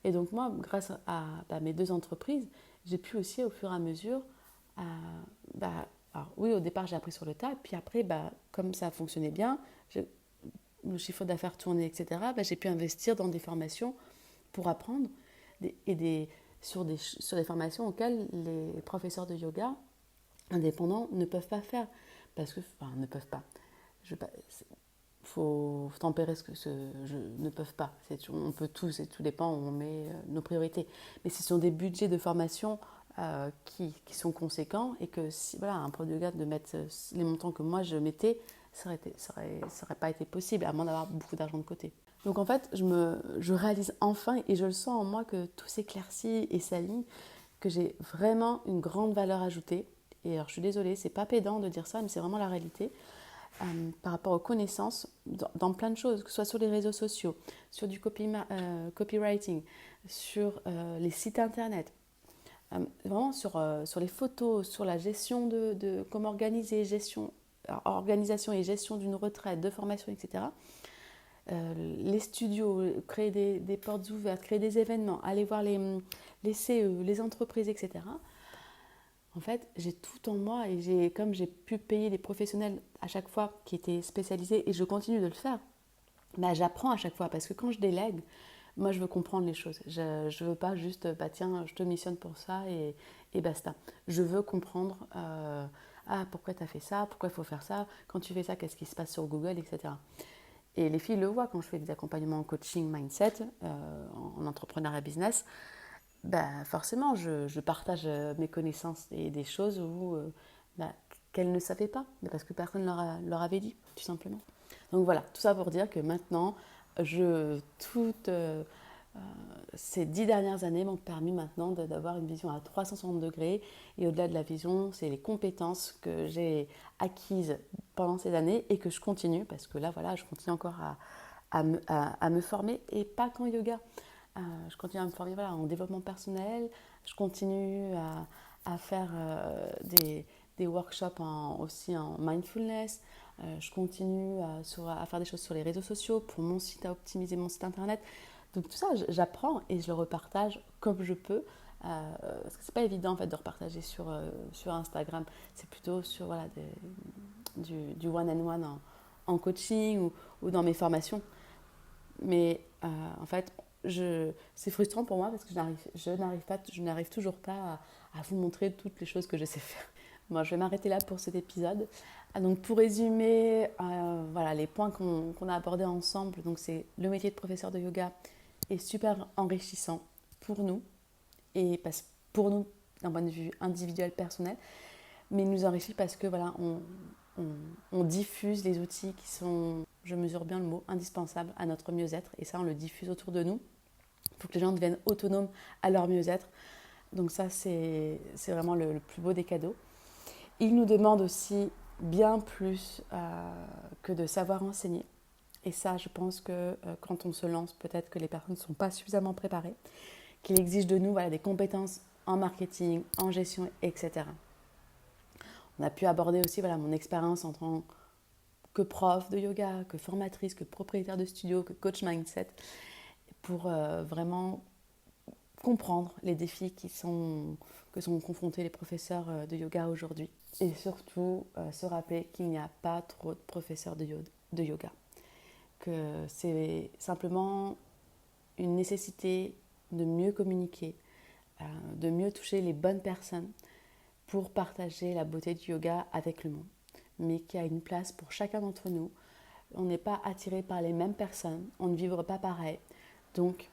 Et donc moi, grâce à mes 2 entreprises, j'ai pu aussi au fur et à mesure, alors oui, au départ j'ai appris sur le tas, puis après, comme ça fonctionnait bien, le chiffre d'affaires tournait, etc., j'ai pu investir dans des formations pour apprendre sur des formations auxquelles les professeurs de yoga indépendants ne peuvent pas faire. Parce que, ne peuvent pas. Faut tempérer ne peuvent pas. On peut tous, et tout dépend où on met nos priorités. Mais ce sont des budgets de formation qui sont conséquents et que si un prof de yoga de mettre les montants que moi je mettais, ça n'aurait pas été possible, à moins d'avoir beaucoup d'argent de côté. Donc en fait, je réalise enfin, et je le sens en moi, que tout s'éclaircit et s'aligne, que j'ai vraiment une grande valeur ajoutée. Et alors je suis désolée, c'est pas pédant de dire ça, mais c'est vraiment la réalité. Par rapport aux connaissances dans plein de choses, que ce soit sur les réseaux sociaux, sur du copywriting, sur les sites internet, vraiment sur les photos, sur la gestion de comment organiser, organisation et gestion d'une retraite, de formation, etc. Les studios, créer des portes ouvertes, créer des événements, aller voir les CE, les entreprises, etc. En fait, j'ai tout en moi et comme j'ai pu payer des professionnels à chaque fois qui étaient spécialisés et je continue de le faire, j'apprends à chaque fois parce que quand je délègue, moi je veux comprendre les choses. Je ne veux pas juste, tiens, je te missionne pour ça et basta. Je veux comprendre, pourquoi tu as fait ça, pourquoi il faut faire ça, quand tu fais ça, qu'est-ce qui se passe sur Google, etc. Et les filles le voient quand je fais des accompagnements en coaching mindset, en entrepreneuriat business. Forcément, je partage mes connaissances et des choses qu'elles ne savaient pas, parce que personne ne leur avait dit, tout simplement. Donc voilà, tout ça pour dire que maintenant, ces 10 dernières années m'ont permis maintenant d'avoir une vision à 360 degrés. Et au-delà de la vision, c'est les compétences que j'ai acquises pendant ces années et que je continue, parce que là, je continue encore à me former, et pas qu'en yoga. Je continue à me former en développement personnel, je continue à faire des workshops aussi en mindfulness, je continue à faire des choses sur les réseaux sociaux pour à optimiser mon site internet. Donc tout ça, j'apprends et je le repartage comme je peux parce que c'est pas évident en fait de repartager sur Instagram. C'est plutôt sur du one-on-one en coaching ou dans mes formations. Mais en fait, c'est frustrant pour moi parce que je n'arrive toujours pas à vous montrer toutes les choses que je sais faire. Bon, je vais m'arrêter là pour cet épisode. Donc pour résumer, les points qu'on a abordés ensemble, donc c'est le métier de professeur de yoga est super enrichissant pour nous et pour nous d'un point de vue individuel personnel, mais il nous enrichit parce que on diffuse les outils qui sont, je mesure bien le mot, indispensables à notre mieux-être, et ça on le diffuse autour de nous pour que les gens deviennent autonomes à leur mieux-être. Donc ça c'est vraiment le plus beau des cadeaux. Il nous demande aussi bien plus que de savoir enseigner. Et ça, je pense que quand on se lance, peut-être que les personnes ne sont pas suffisamment préparées, qu'il exige de nous des compétences en marketing, en gestion, etc. On a pu aborder aussi mon expérience en tant que prof de yoga, que formatrice, que propriétaire de studio, que coach mindset, pour vraiment comprendre les défis que sont confrontés les professeurs de yoga aujourd'hui. Et surtout, se rappeler qu'il n'y a pas trop de professeurs de yoga. Que c'est simplement une nécessité de mieux communiquer, de mieux toucher les bonnes personnes pour partager la beauté du yoga avec le monde. Mais qu'il y a une place pour chacun d'entre nous. On n'est pas attiré par les mêmes personnes, on ne vivra pas pareil. Donc,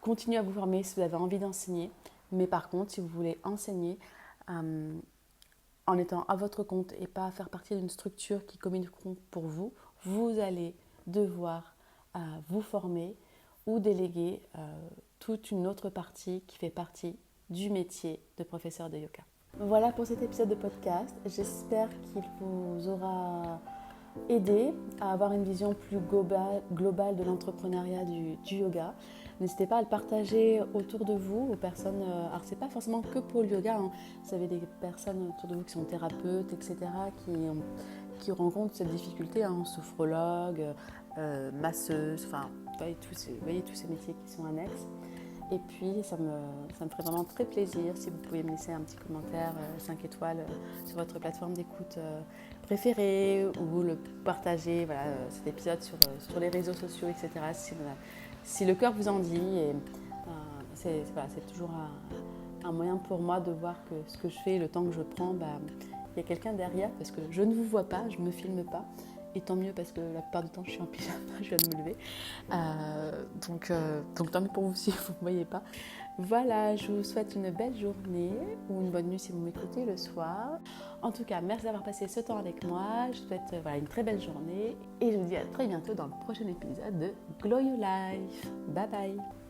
continuez à vous former si vous avez envie d'enseigner. Mais par contre, si vous voulez enseigner en étant à votre compte et pas faire partie d'une structure qui communiqueront pour vous, vous allez devoir vous former ou déléguer toute une autre partie qui fait partie du métier de professeur de yoga. Voilà pour cet épisode de podcast. J'espère qu'il vous aura aidé à avoir une vision plus globale de l'entrepreneuriat du yoga. N'hésitez pas à le partager autour de vous aux personnes. Alors c'est pas forcément que pour le yoga, hein. Vous avez des personnes autour de vous qui sont thérapeutes, etc., qui rencontrent cette difficulté, hein, sophrologue, masseuse, enfin, vous voyez tous ces métiers qui sont annexes. Et puis, ça me ferait vraiment très plaisir si vous pouviez me laisser un petit commentaire, 5 étoiles sur votre plateforme d'écoute préférée ou le partager, cet épisode sur les réseaux sociaux, etc. Si le cœur vous en dit. Et, c'est toujours un moyen pour moi de voir que ce que je fais, le temps que je prends, il y a quelqu'un derrière parce que je ne vous vois pas, je ne me filme pas. Et tant mieux parce que la plupart du temps je suis en pyjama, je viens de me lever. Donc tant mieux pour vous si vous ne me voyez pas. Voilà, je vous souhaite une belle journée ou une bonne nuit si vous m'écoutez le soir. En tout cas, merci d'avoir passé ce temps avec moi. Je vous souhaite une très belle journée et je vous dis à très bientôt dans le prochain épisode de Glow Your Life. Bye bye.